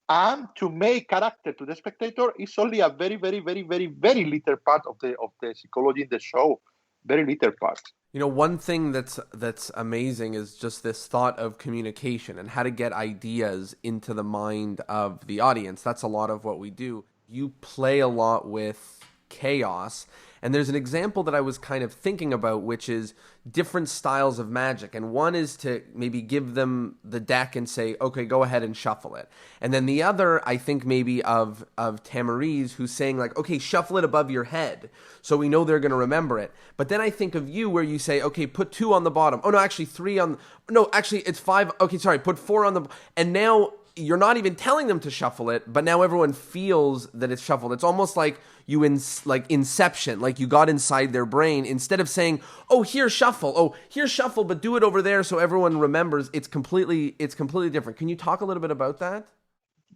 And to make character to the spectator is only a very, very, very, very, very little part of the psychology in the show. Very little part. You know, one thing that's amazing is just this thought of communication and how to get ideas into the mind of the audience. That's a lot of what we do. You play a lot with chaos. And there's an example that I was kind of thinking about, which is different styles of magic. And one is to maybe give them the deck and say, okay, go ahead and shuffle it. And then the other, I think maybe of Tamariz, who's saying like, okay, shuffle it above your head, so we know they're going to remember it. But then I think of you where you say, okay, put 2 on the bottom. Oh, no, actually 3 on, no, actually it's 5. Okay, sorry, put 4 on the, and now you're not even telling them to shuffle it, but now everyone feels that it's shuffled. It's almost like like Inception, like you got inside their brain. Instead of saying, oh, here, shuffle. Oh, here, shuffle, but do it over there so everyone remembers. It's completely different. Can you talk a little bit about that?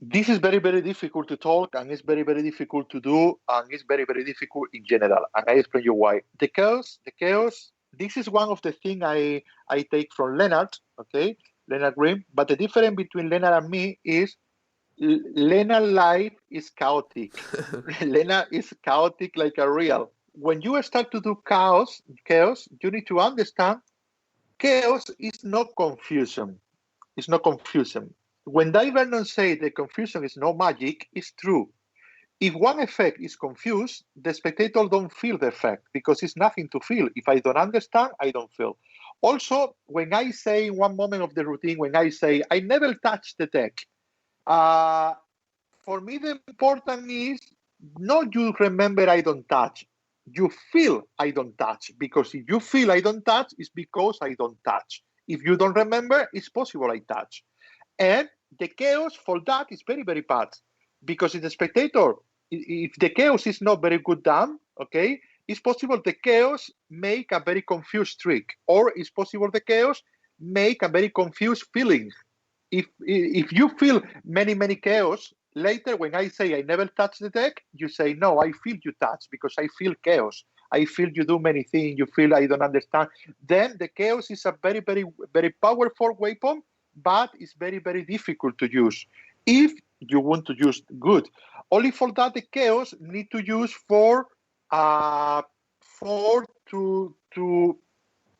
This is very, very difficult to talk, and it's very, very difficult to do, and it's very, very difficult in general. And I explain you why. The chaos, this is one of the things I take from Leonard, okay? Leonard Grimm, but the difference between Leonard and me is Leonard life is chaotic. Leonard is chaotic like a real. When you start to do chaos, you need to understand chaos is not confusion. It's not confusion. When Dai Vernon say the confusion is no magic, it's true. If one effect is confused, the spectator don't feel the effect because it's nothing to feel. If I don't understand, I don't feel. Also, when I say in one moment of the routine, when I say, I never touch the deck, for me, the important is not you remember I don't touch. You feel I don't touch, because if you feel I don't touch, it's because I don't touch. If you don't remember, it's possible I touch. And the chaos for that is very, very bad, because if the spectator, if the chaos is not very good done, okay, it's possible the chaos make a very confused trick, or it's possible the chaos make a very confused feeling. If you feel many chaos, later when I say I never touch the deck, you say, no, I feel you touch because I feel chaos. I feel you do many things, you feel I don't understand. Then the chaos is a very, very, very powerful weapon, but it's very, very difficult to use if you want to use good. Only for that, the chaos need to use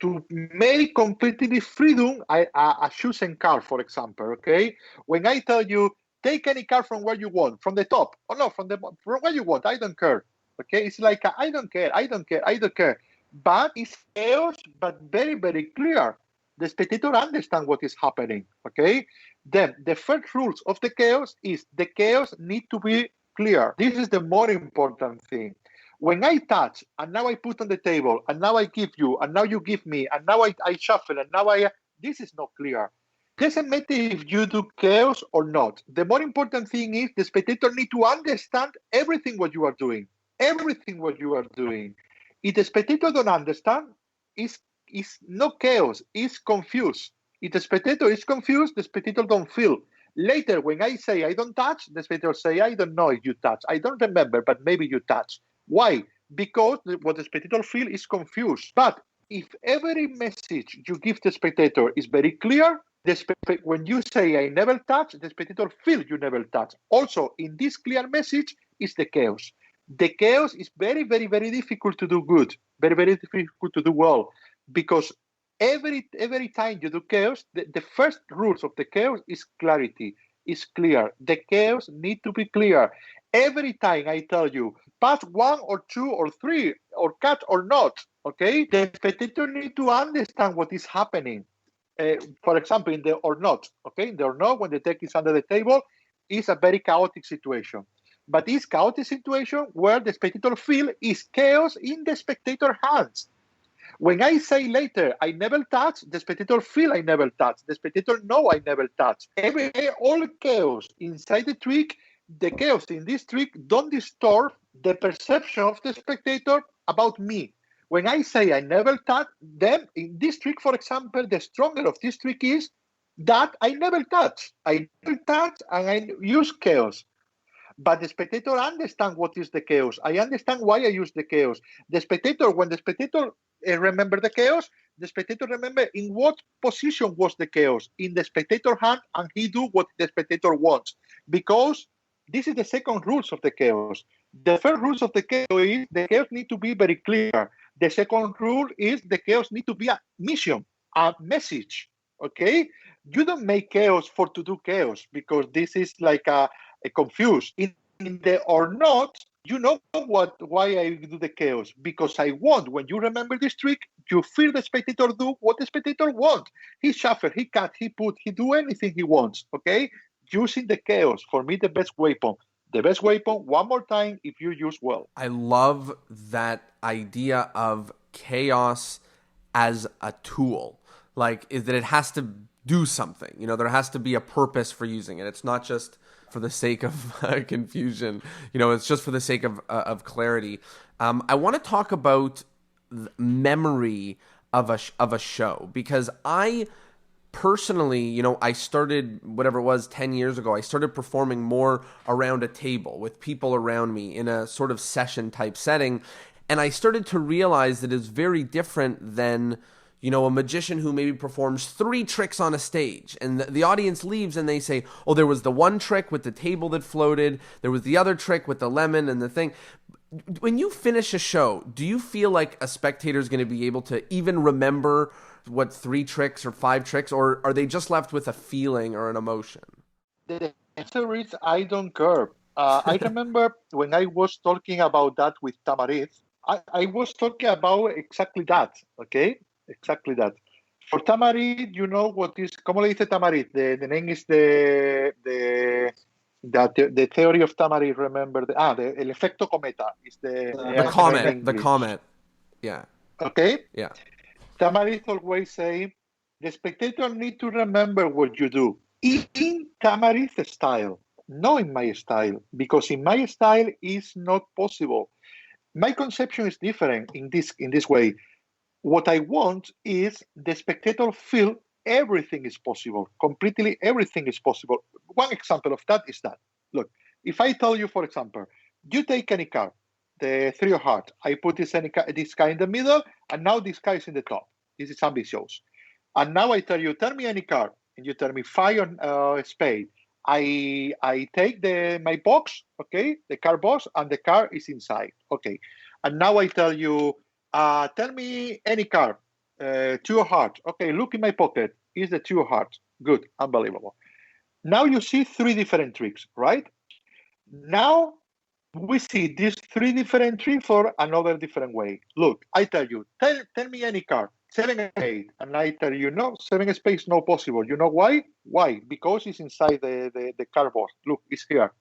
to make completely freedom a chosen card, for example. Okay, when I tell you take any card from where you want, from the top, or no, from where you want, I don't care. Okay, it's like I don't care. but it's chaos, but very, very clear. The spectator understands what is happening, okay? Then the first rules of the chaos is the chaos need to be clear. This is the more important thing. When I touch, and now I put on the table, and now I give you, and now you give me, and now I shuffle, and now this is not clear. Doesn't matter if you do chaos or not. The more important thing is the spectator need to understand everything what you are doing. Everything what you are doing. If the spectator don't understand, it's not chaos, it's confused. If the spectator is confused, the spectator don't feel. Later, when I say I don't touch, the spectator say, I don't know if you touch. I don't remember, but maybe you touch. Why? Because what the spectator feel is confused. But if every message you give the spectator is very clear, when you say I never touch, the spectator feel you never touch. Also, in this clear message is the chaos. The chaos is very, very, very difficult to do good, very, very difficult to do well, because every time you do chaos, the first rules of the chaos is clarity, is clear. The chaos need to be clear. Every time I tell you, pass 1 or 2 or 3, or cut or not, okay? The spectator need to understand what is happening. For example, in the or not, okay? In the or not, when the deck is under the table, is a very chaotic situation. But this chaotic situation where the spectator feel is chaos in the spectator hands. When I say later, I never touch, the spectator feel I never touch. The spectator know I never touch. All chaos inside the trick, the chaos in this trick don't distort the perception of the spectator about me. When I say I never touch, then in this trick, for example, the stronger of this trick is that I never touch. I never touch and I use chaos. But the spectator understands what is the chaos. I understand why I use the chaos. The spectator, when the spectator remember the chaos, the spectator remember in what position was the chaos in the spectator hand, and he do what the spectator wants. Because this is the second rules of the chaos. The first rules of the chaos is the chaos need to be very clear. The second rule is the chaos need to be a mission, a message. Okay, you don't make chaos for to do chaos, because this is like a confused. In the or not, you know why I do the chaos, because I want, when you remember this trick, you feel the spectator do what the spectator wants. He shuffle, he cut, he put, he do anything he wants. Okay, using the chaos, for me, the best weapon. The best weapon, one more time, if you use well. I love that idea of chaos as a tool. Like, is that it has to do something. You know, there has to be a purpose for using it. It's not just for the sake of confusion. You know, it's just for the sake of clarity. I want to talk about memory of a show, because I personally, you know, I started, whatever it was, 10 years ago, I started performing more around a table with people around me in a sort of session type setting. And I started to realize that it's very different than, you know, a magician who maybe performs 3 tricks on a stage, and the audience leaves and they say, oh, there was the one trick with the table that floated, there was the other trick with the lemon and the thing. When you finish a show, do you feel like a spectator is going to be able to even remember what 3 tricks or 5 tricks, or are they just left with a feeling or an emotion? The answer is I don't care. I remember when I was talking about that with Tamariz, I was talking about exactly that, okay? Exactly that. For Tamariz, you know what is, ¿cómo le dice Tamariz? The name is the theory of Tamariz, remember? El efecto cometa is The comet. Yeah. Okay? Yeah. Tamariz always say, the spectator need to remember what you do in Tamariz's style, not in my style, because in my style is not possible. My conception is different in this way. What I want is the spectator feel everything is possible, completely everything is possible. One example of that is that, look, if I tell you, for example, you take any card, the 3 of hearts, I put this guy in the middle, and now this guy is in the top. This is ambitious. And now I tell me any card, and you tell me 5 on spade. I take my box, okay, the card box, and the card is inside, okay. And now I tell you, tell me any card, 2 of hearts. Okay, look in my pocket. Is the 2 of hearts. Good, unbelievable. Now you see 3 different tricks, right? Now we see these three different tricks for another different way. Look, I tell you, tell me any card, 7 8, and I tell you, no, 7 space, no possible. You know why? Why? Because it's inside the cardboard. Look, it's here.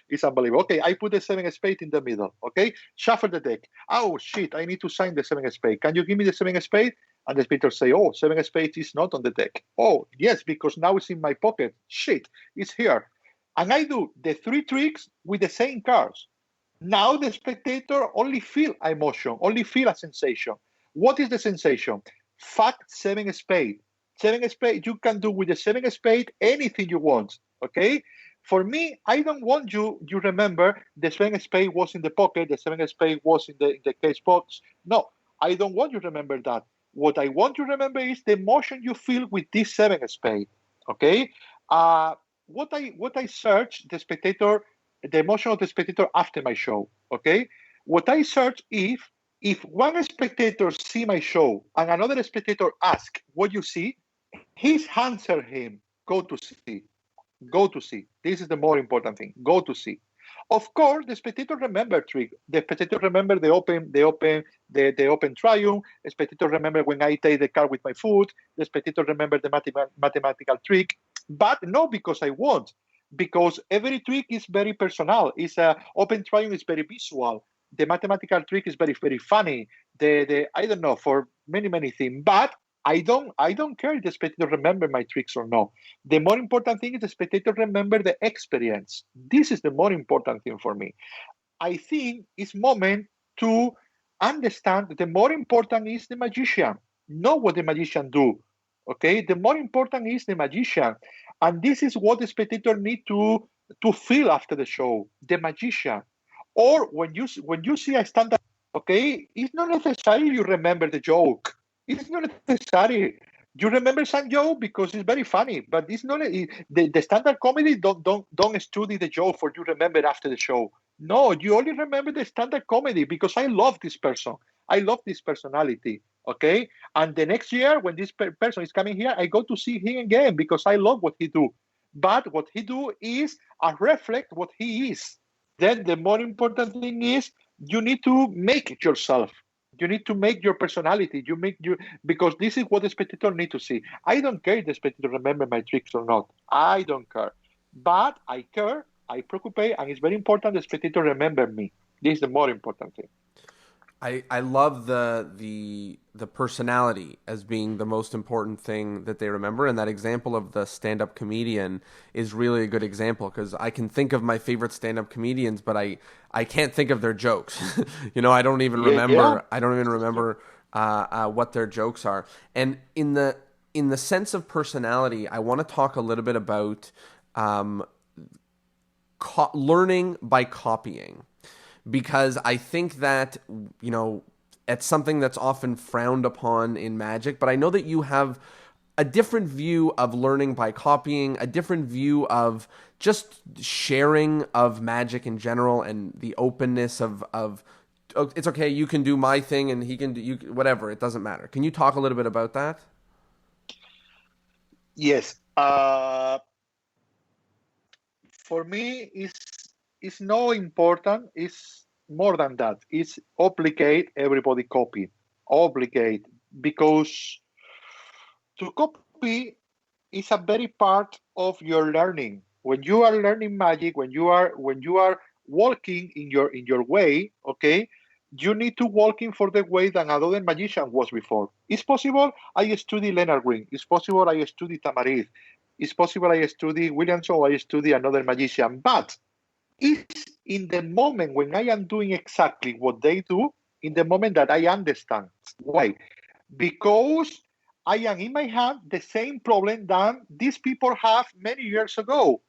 It's unbelievable. Okay, I put the 7 spade in the middle. Okay, shuffle the deck. Oh, shit, I need to sign the 7 spade. Can you give me the 7 spade? And the speaker say, oh, 7 spade is not on the deck. Oh, yes, because now it's in my pocket. Shit, it's here. And I do the three tricks with the same cards. Now the spectator only feel emotion, only feel a sensation. What is the sensation? Fact 7 spade. 7 spade, you can do with the 7 spade anything you want. Okay? For me, I don't want you remember the 7 spade was in the pocket, the 7 spade was in the case box. No, I don't want you to remember that. What I want you to remember is the emotion you feel with this 7 spade. Okay? What I search the spectator, the emotion of the spectator after my show. Okay, what I search if one spectator see my show and another spectator ask what you see, his answer him go to see, go to see. This is the more important thing. Go to see. Of course, the spectator remember trick. The spectator remember the open triumph. The spectator remember when I take the card with my foot. The spectator remember the mathematical trick. But not because I want, because every trick is very personal. It's a open triumph is very visual. The mathematical trick is very funny. The I don't know for many things. But I don't care if the spectator remember my tricks or not. The more important thing is the spectator remember the experience. This is the more important thing for me. I think it's moment to understand that the more important is the magician, not what the magician do. Okay, the more important is the magician, and this is what the spectator need to feel after the show. The magician, or when you see a stand-up, okay, it's not necessary you remember the joke. It's not necessary. You remember some joke because it's very funny, but it's not the standard comedy. Don't study the joke for you remember after the show. No, you only remember the standard comedy because I love this person. I love this personality. Okay, and the next year when this person is coming here, I go to see him again because I love what he do. But what he do is reflect what he is. Then the more important thing is you need to make it yourself. You need to make your personality. You make you because this is what the spectator need to see. I don't care if the spectator remember my tricks or not. I don't care, but I care. I preoccupy, and it's very important the spectator remember me. This is the more important thing. I love the personality as being the most important thing that they remember, and that example of the stand-up comedian is really a good example because I can think of my favorite stand-up comedians, but I can't think of their jokes. I don't even Yeah. remember. I don't even remember what their jokes are. And in the sense of personality, I want to talk a little bit about learning by copying, because I think that, it's something that's often frowned upon in magic, but I know that you have a different view of learning by copying, a different view of just sharing of magic in general, and the openness of oh, it's okay, you can do my thing and he can do you, whatever, it doesn't matter. Can you talk a little bit about that? Yes. For me, it's no important. It's more than that. It's obligate everybody copy. Obligate because to copy is a very part of your learning. When you are learning magic, when you are walking in your way, okay, you need to walking for the way that another magician was before. It's possible I study Leonard Green. It's possible I study Tamariz. It's possible I study Williamson or I study another magician. But it's in the moment when I am doing exactly what they do, in the moment that I understand. Why? Because I am in my hand the same problem that these people have many years ago.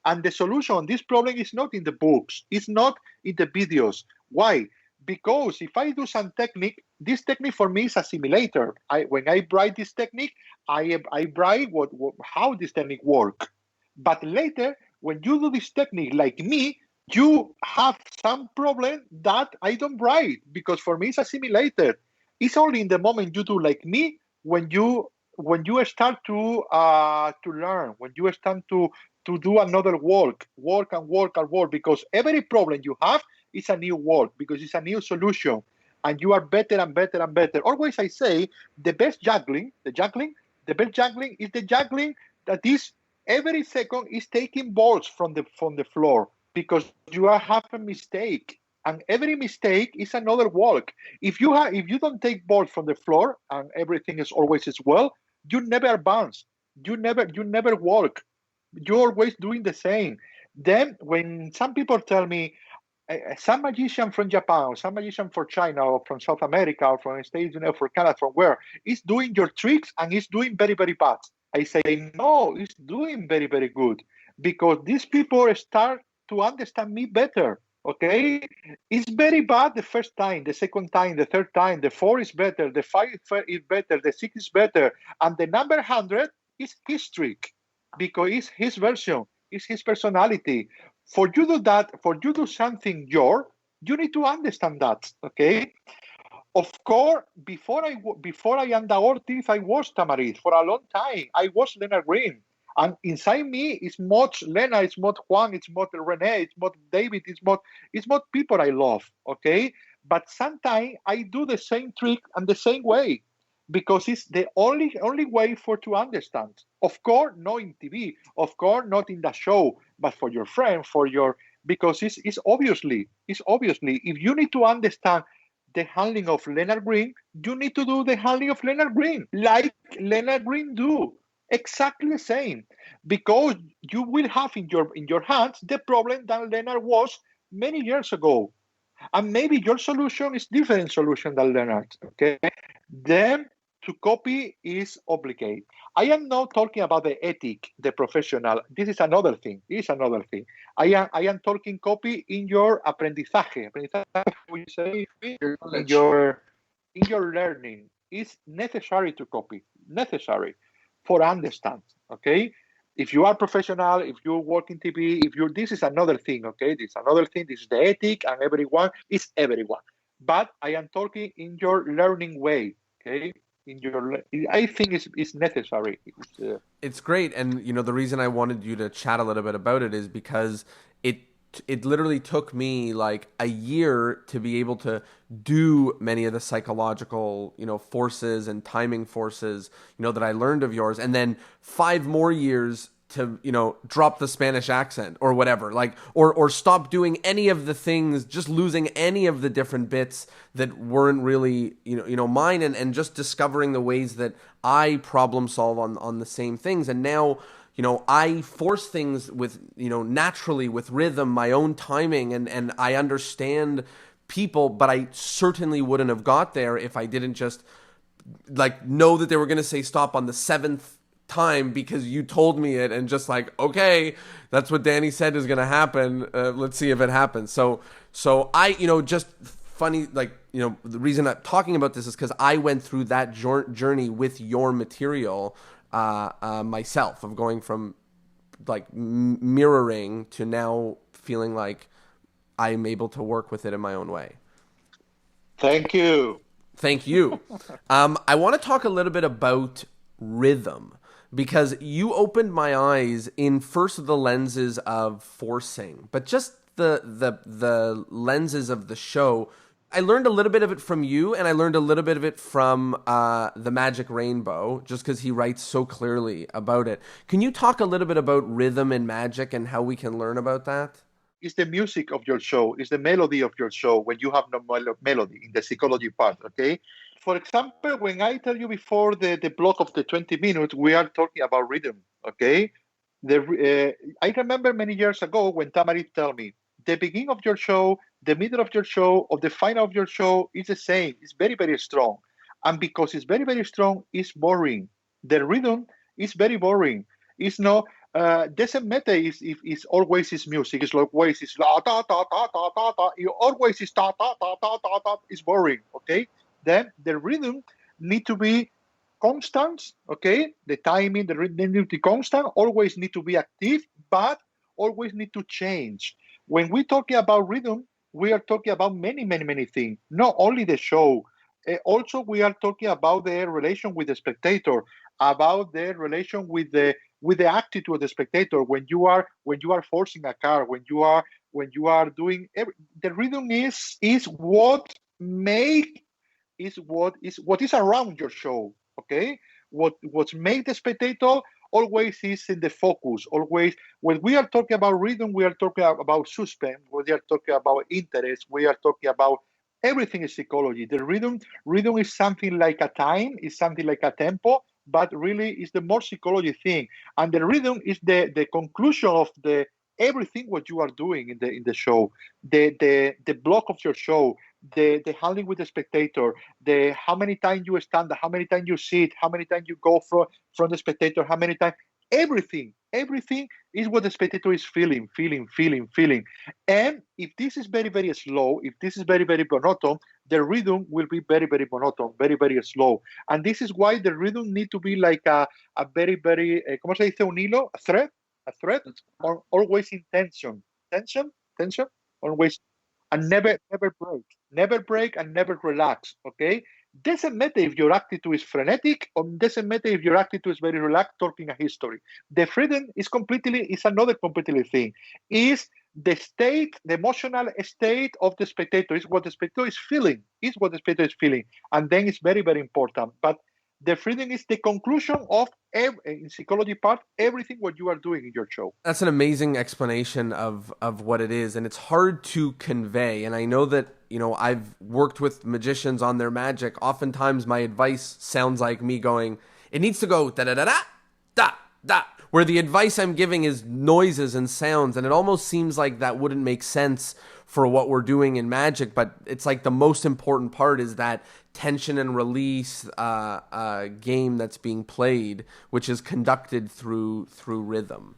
And the solution on this problem is not in the books, it's not in the videos. Why? Because if I do some technique, this technique for me is a simulator. When I write this technique, I write how this technique work. But later, when you do this technique like me, you have some problem that I don't write because for me it's a simulator. It's only in the moment you do like me when you start to learn, when you start to do another work and work and work, because every problem you have it's a new walk because it's a new solution, and you are better and better and better. Always I say the best juggling, the best juggling is the juggling that is every second is taking balls from the floor because you are have a mistake, and every mistake is another walk. If you don't take balls from the floor and everything is always as well, you never advance. You never walk. You're always doing the same. Then when some people tell me some magician from Japan, or some magician from China, or from South America, or from the States, for Canada, from where, is doing your tricks and is doing very, very bad. I say, no, it's doing very, very good because these people start to understand me better. Okay, it's very bad the first time, the second time, the third time, the four is better, the five is better, the six is better, and the number 100 is his trick because it's his version, it's his personality. For you to do that, for you to do something you need to understand that. Okay. Of course, before I am DaOrtiz, I was Tamariz for a long time. I was Leonard Green, and inside me is much Lena, it's not Juan, it's not Rene, it's not David, it's not people I love. Okay, but sometimes I do the same trick and the same way because it's the only way for to understand. Of course, not in TV, of course, not in the show, but for your friend, for your because it's obviously if you need to understand the handling of Leonard Green, you need to do the handling of Leonard Green, like Leonard Green do. Exactly the same. Because you will have in your hands the problem that Leonard was many years ago. And maybe your solution is different solution than Leonard. Okay. Then to copy is obligate. I am not talking about the ethic, the professional. This is another thing. I am talking copy in your aprendizaje. Aprendizaje, we say in your learning. It's necessary to copy. Necessary for understand. Okay. If you are professional, if you work in TV, this is another thing. Okay. This is another thing. This is the ethic, and everyone is everyone. But I am talking in your learning way. Okay. I think it's necessary. It's great, and the reason I wanted you to chat a little bit about it is because it literally took me like a year to be able to do many of the psychological forces and timing forces that I learned of yours, and then 5 more years to drop the Spanish accent or whatever, like or stop doing any of the things, just losing any of the different bits that weren't really mine, and just discovering the ways that I problem solve on the same things. And now I force things with naturally with rhythm, my own timing, and I understand people, but I certainly wouldn't have got there if I didn't just like know that they were going to say stop on the 7th time because you told me it, and just like, okay, that's what Dani said is going to happen, let's see if it happens. So I just funny, like the reason I'm talking about this is because I went through that journey with your material myself, of going from like mirroring to now feeling like I'm able to work with it in my own way. Thank you. I want to talk a little bit about rhythm, because you opened my eyes in first the lenses of forcing, but just the lenses of the show. I learned a little bit of it from you, and I learned a little bit of it from The Magic Rainbow, just because he writes so clearly about it. Can you talk a little bit about rhythm and magic and how we can learn about that? It's the music of your show, it's the melody of your show when you have no melody in the psychology part. Okay. For example, when I tell you before the block of the 20 minutes, we are talking about rhythm. Okay. I remember many years ago when Tamarit told me the beginning of your show, the middle of your show, or the final of your show is the same. It's very, very strong. And because it's very, very strong, it's boring. The rhythm is very boring. It's not, doesn't matter if it's always is music. It's like always is la ta ta ta ta ta ta. It always is ta ta ta ta ta ta. It's boring. Okay. Then the rhythm need to be constant. Okay. The timing, the rhythm need to be constant. Always need to be active, but always need to change. When we're talking about rhythm, we are talking about many, many, many things. Not only the show. Also, we are talking about the relation with the spectator, about the relation with the attitude of the spectator when you are forcing a car, when you are doing the rhythm is what make what is around your show. Okay, what make the spectator always is in the focus. Always, when we are talking about rhythm, we are talking about suspense. When we are talking about interest, we are talking about everything is psychology. The rhythm is something like a time, is something like a tempo, but really is the more psychology thing. And the rhythm is the conclusion of the everything what you are doing in the show, the block of your show, the handling with the spectator, the how many times you stand, how many times you sit, how many times you go from the spectator, how many times, everything is what the spectator is feeling. And if this is very, very slow, if this is very, very monotone, the rhythm will be very, very monotone, very, very slow. And this is why the rhythm need to be like a very, very, ¿cómo se dice un hilo? A thread, or always in tension, always, and never break and never relax. Okay, doesn't matter if your attitude is frenetic, or doesn't matter if your attitude is very relaxed, talking a history. The freedom is another completely thing. Is the state, the emotional state of the spectator, is what the spectator is feeling, and then it's very, very important. But the freedom is the conclusion of in psychology part, everything what you are doing in your show. That's an amazing explanation of what it is, and it's hard to convey. And I know that, I've worked with magicians on their magic. Oftentimes my advice sounds like me going, it needs to go da da da da da da, where the advice I'm giving is noises and sounds, and it almost seems like that wouldn't make sense for what we're doing in magic. But it's like the most important part is that tension and release game that's being played, which is conducted through rhythm.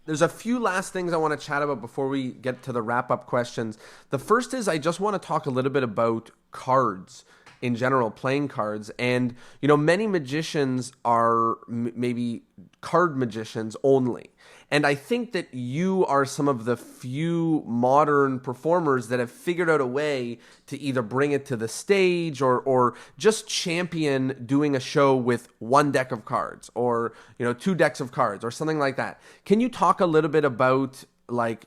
There's a few last things I want to chat about before we get to the wrap-up questions. The first is I just want to talk a little bit about cards in general, playing cards. And, many magicians are maybe card magicians only. And I think that you are some of the few modern performers that have figured out a way to either bring it to the stage or just champion doing a show with one deck of cards or, two decks of cards or something like that. Can you talk a little bit about, like,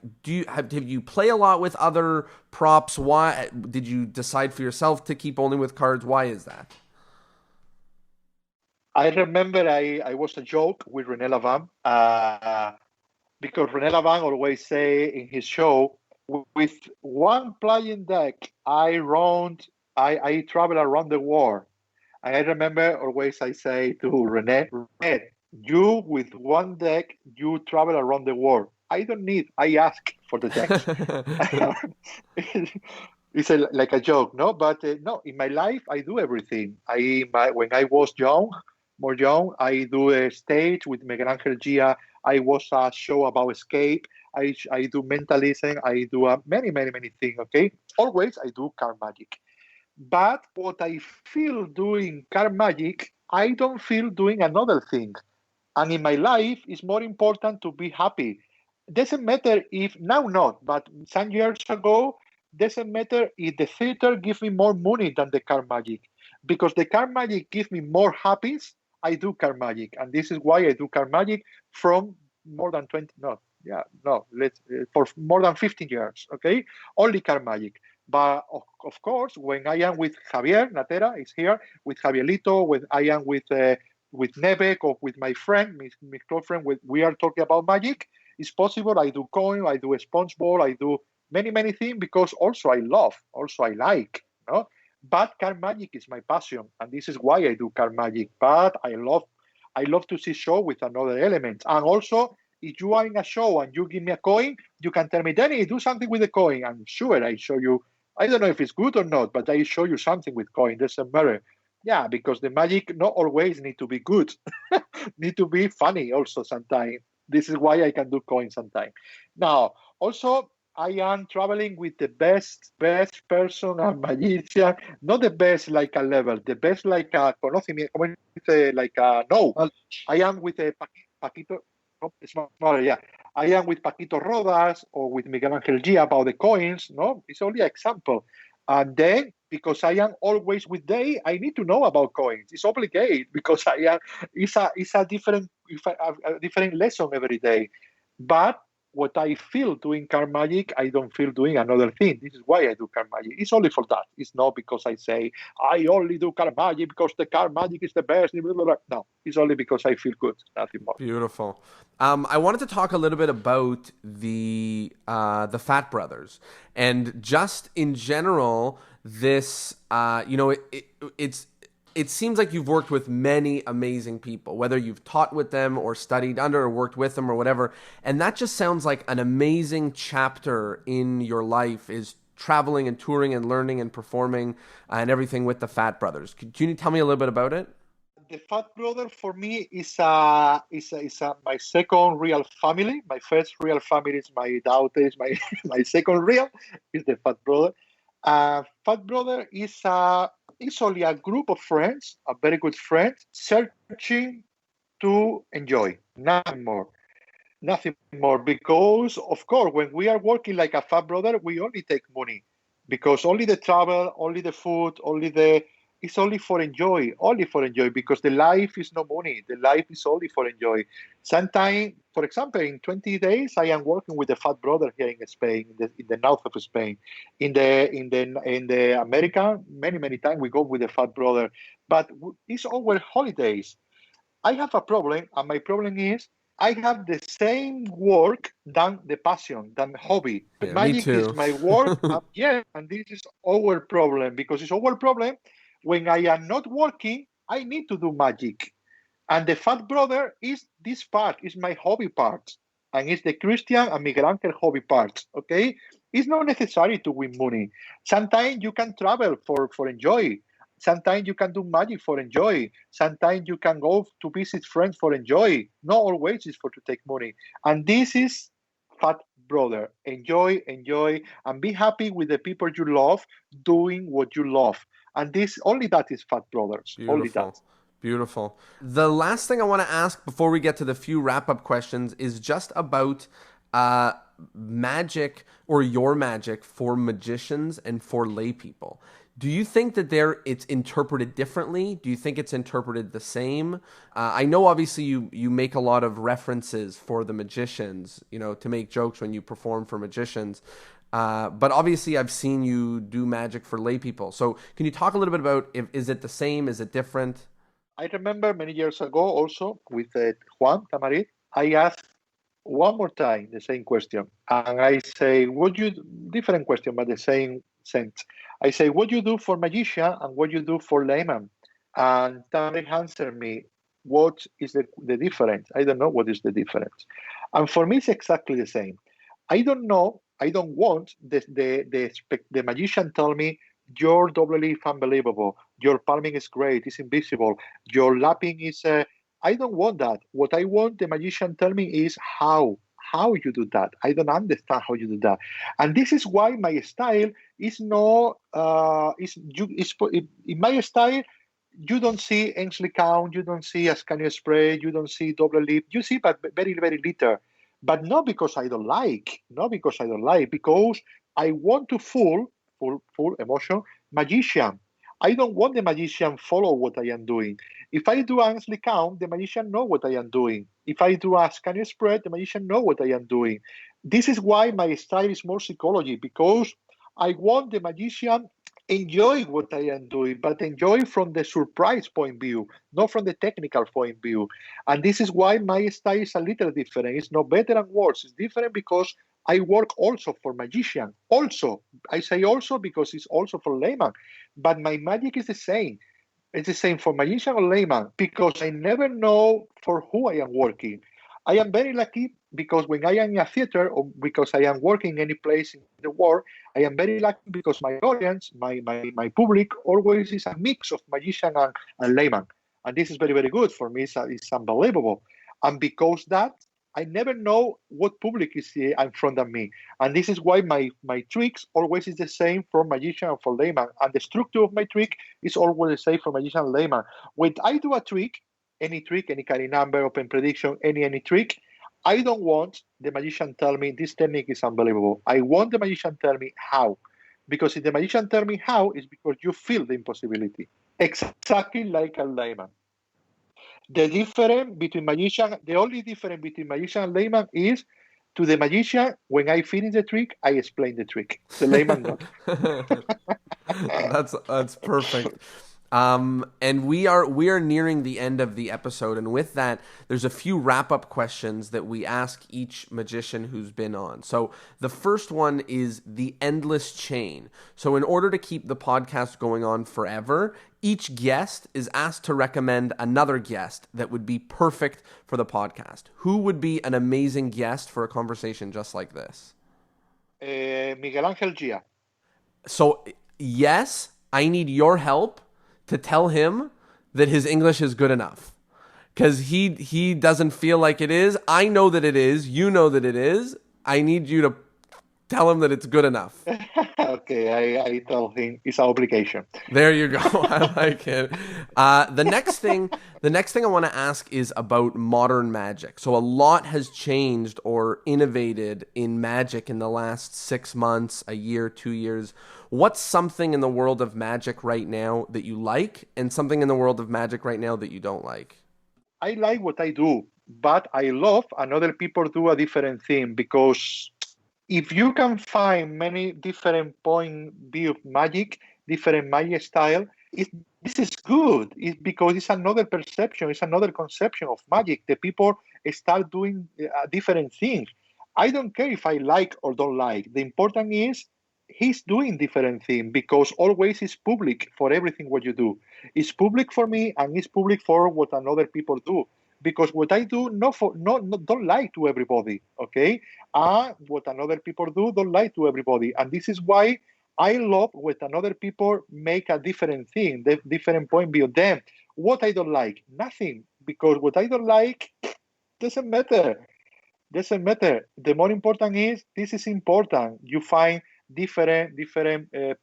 have you play a lot with other props? Why did you decide for yourself to keep only with cards? Why is that? I remember I was a joke with René Lavin, because René Lavin always say in his show, with one playing deck, I travel around the world. And I remember always I say to René, you with one deck, you travel around the world. I don't need, I ask for the decks. It's like a joke, no? But no, in my life, I do everything. When I was more young, I do a stage with Miguel Angel Gia. I was a show about escape. I do mentalism. I do many things, okay? Always I do card magic. But what I feel doing card magic, I don't feel doing another thing. And in my life, it's more important to be happy. Doesn't matter if, now not, but some years ago, doesn't matter if the theater gives me more money than the card magic. Because the card magic gives me more happiness, I do card magic. And this is why I do card magic from more than 20, for more than 15 years, okay? Only card magic. But of course, when I am with Javier Natera, is here, with Javierito, when I am with Nebek or with my friend, my close friend, we are talking about magic, it's possible. I do coin, I do a sponge ball, I do many things because also I like, But card magic is my passion, and this is why I do card magic. But I love to see show with another element. And also, if you are in a show and you give me a coin, you can tell me, Danny, do something with the coin. I'm sure I show you. I don't know if it's good or not, but I show you something with coin. Doesn't matter. Yeah, because the magic not always need to be good. Need to be funny also sometimes. This is why I can do coin sometimes. Now, also, I am traveling with the best person and magician, not the best like a level, the best like a conocimiento, like a no. I am with a Paquito, smaller, yeah. I am with Paquito Rodas or with Miguel Angel Gia about the coins, no? It's only an example. And then, because I am always with they, I need to know about coins. It's obligated because it's a different lesson every day. But what I feel doing card magic, I don't feel doing another thing. This is why I do card magic. It's only for that. It's not because I say I only do card magic because the card magic is the best. Blah, blah, blah. No, it's only because I feel good. Nothing more. Beautiful. I wanted to talk a little bit about the Fat Brothers, and just in general, this it seems like you've worked with many amazing people, whether you've taught with them or studied under or worked with them or whatever. And that just sounds like an amazing chapter in your life, is traveling and touring and learning and performing and everything with the Fat Brothers. Can you tell me a little bit about it? The Fat Brother for me is my second real family. My first real family is my daughter. Is my my second real is the Fat Brother. Fat Brother is only a group of friends, a very good friends, searching to enjoy. Nothing more. Nothing more. Because, of course, when we are working like a Fat Brother, we only take money. Because only the travel, only the food, it's only for enjoy, because the life is no money. The life is only for enjoy. Sometimes, for example, in 20 days, I am working with the Fat Brother here in Spain, in the north of Spain. In the America, many times we go with the Fat Brother, but it's over holidays. I have a problem, and my problem is I have the same work than the passion, than hobby. Yeah, Magic me too. is my work, and this is our problem, because it's our problem. When I am not working, I need to do magic. And the Fat Brother is this part, is my hobby part. And it's the Christian and Miguel Angel hobby part, okay? It's not necessary to win money. Sometimes you can travel for enjoy. Sometimes you can do magic for enjoy. Sometimes you can go to visit friends for enjoy. Not always is for to take money. And this is Fat Brother. Enjoy, and be happy with the people you love, doing what you love. And only that is Fat Brothers. Beautiful. Only that. Beautiful. The last thing I want to ask before we get to the few wrap-up questions is just about magic, or your magic, for magicians and for lay people. Do you think that it's interpreted differently? Do you think it's interpreted the same? I know obviously you make a lot of references for the magicians, to make jokes when you perform for magicians. But obviously I've seen you do magic for lay people. So can you talk a little bit about, is it the same? Is it different? I remember many years ago also with Juan Tamarit, I asked one more time the same question. And I say, different question, but the same sense. I say, what you do for magician and what you do for layman? And Tamarit answered me, what is the difference? I don't know what is the difference. And for me, it's exactly the same. I don't know. I don't want the magician tell me your double leaf unbelievable, your palming is great, it's invisible, your lapping is. I don't want that. What I want the magician tell me is how you do that. I don't understand how you do that, and this is why my style is no. In my style. You don't see Ainsley Count, you don't see Ascanio Spray, you don't see double leaf. You see, but very, very little. But not because I don't like, because I want to full emotion magician. I don't want the magician follow what I am doing. If I do Ainsley Count, the magician know what I am doing. If I do a Scania spread, the magician know what I am doing. This is why my style is more psychology, because I want the magician enjoy what I am doing, but enjoy from the surprise point of view, not from the technical point of view. And this is why my style is a little different. It's not better and worse. It's different because I work also for magician. Also, I say also because it's also for layman. But my magic is the same. It's the same for magician or layman, because I never know for who I am working. I am very lucky because when I am in a theater, or because I am working any place in the world, I am very lucky because my audience, my public, always is a mix of magician and layman. And this is very, very good for me. It's unbelievable. And because that, I never know what public is in front of me. And this is why my tricks always is the same for magician and for layman. And the structure of my trick is always the same for magician and layman. When I do a trick, any carry number, open prediction, any trick, I don't want the magician tell me this technique is unbelievable. I want the magician tell me how. Because if the magician tell me how, it's because you feel the impossibility. Exactly like a layman. The only difference between magician and layman is To the magician, when I finish the trick, I explain the trick. The layman not. That's perfect. And we are nearing the end of the episode, and with that, there's a few wrap-up questions that we ask each magician who's been on. So the first one is the endless chain. So in order to keep the podcast going on forever, each guest is asked to recommend another guest that would be perfect for the podcast. Who would be an amazing guest for a conversation just like this? Miguel Angel Gia. So yes, I need your help to tell him that his English is good enough. Because he doesn't feel like it is. I know that it is. You know that it is. I need you to tell him that it's good enough. Okay, I tell him it's an obligation. There you go. I like it. The next thing I want to ask is about modern magic. So a lot has changed or innovated in magic in the last 6 months, a year, 2 years. What's something in the world of magic right now that you like, and something in the world of magic right now that you don't like? I like what I do, but I love another people do a different thing, because if you can find many different point view of magic, different magic style, this is good. It's because it's another perception, it's another conception of magic. The people start doing different things. I don't care if I like or don't like. The important is he's doing different things, because always it's public for everything what you do. It's public for me, and it's public for what another people do. Because what I do don't lie to everybody, okay? What another people do don't lie to everybody, and this is why I love when another people make a different thing, the different point of view of them. What I don't like, nothing, because what I don't like doesn't matter. Doesn't matter. The more important is this is important. You find different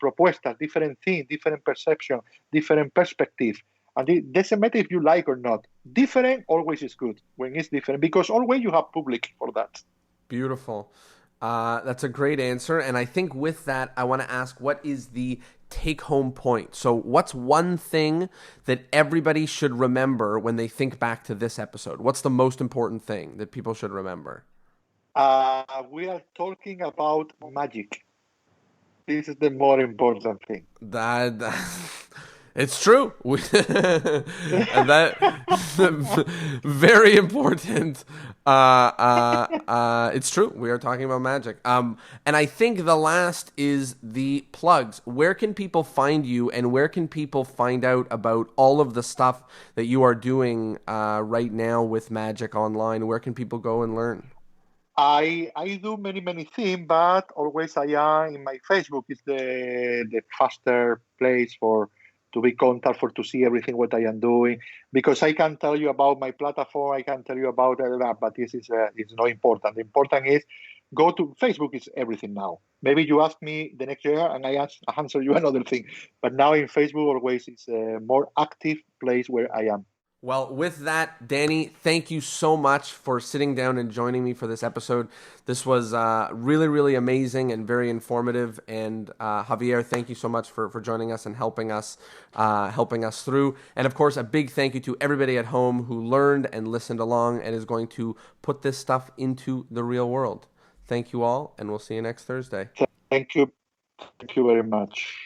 propuestas, different things, different perception, different perspective. And it doesn't matter if you like or not. Different always is good when it's different, because always you have public for that. Beautiful. That's a great answer. And I think with that, I want to ask, what is the take-home point? So what's one thing that everybody should remember when they think back to this episode? What's the most important thing that people should remember? We are talking about magic. This is the more important thing. It's true. And that very important. It's true. We are talking about magic. And I think the last is the plugs. Where can people find you, and where can people find out about all of the stuff that you are doing right now with magic online? Where can people go and learn? I do many things, but always I am in my Facebook. It's the faster place to be contact, to see everything what I am doing, because I can tell you about my platform, I can tell you about that, but this is it's not important. The important is go to Facebook. Is everything now. Maybe you ask me the next year and I answer you another thing, but now in Facebook always is a more active place where I am. Well, with that, Dani, thank you so much for sitting down and joining me for this episode. This was really, really amazing and very informative. And Javier, thank you so much for joining us and helping us through. And of course, a big thank you to everybody at home who learned and listened along and is going to put this stuff into the real world. Thank you all, and we'll see you next Thursday. Thank you. Thank you very much.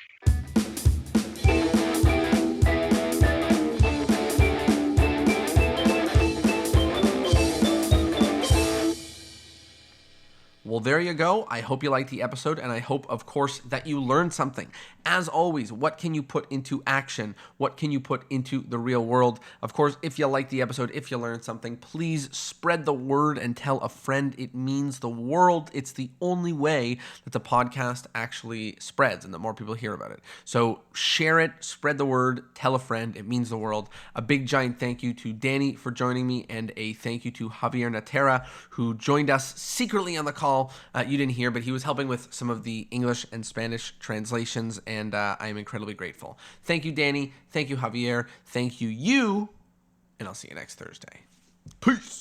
Well, there you go. I hope you liked the episode, and I hope, of course, that you learned something. As always, what can you put into action? What can you put into the real world? Of course, if you liked the episode, if you learned something, please spread the word and tell a friend. It means the world. It's the only way that the podcast actually spreads and that more people hear about it. So share it, spread the word, tell a friend. It means the world. A big, giant thank you to Dani for joining me, and a thank you to Javier Natera, who joined us secretly on the call. You didn't hear, but he was helping with some of the English and Spanish translations, and I am incredibly grateful. Thank you, Dani. Thank you, Javier. Thank you, and I'll see you next Thursday. Peace.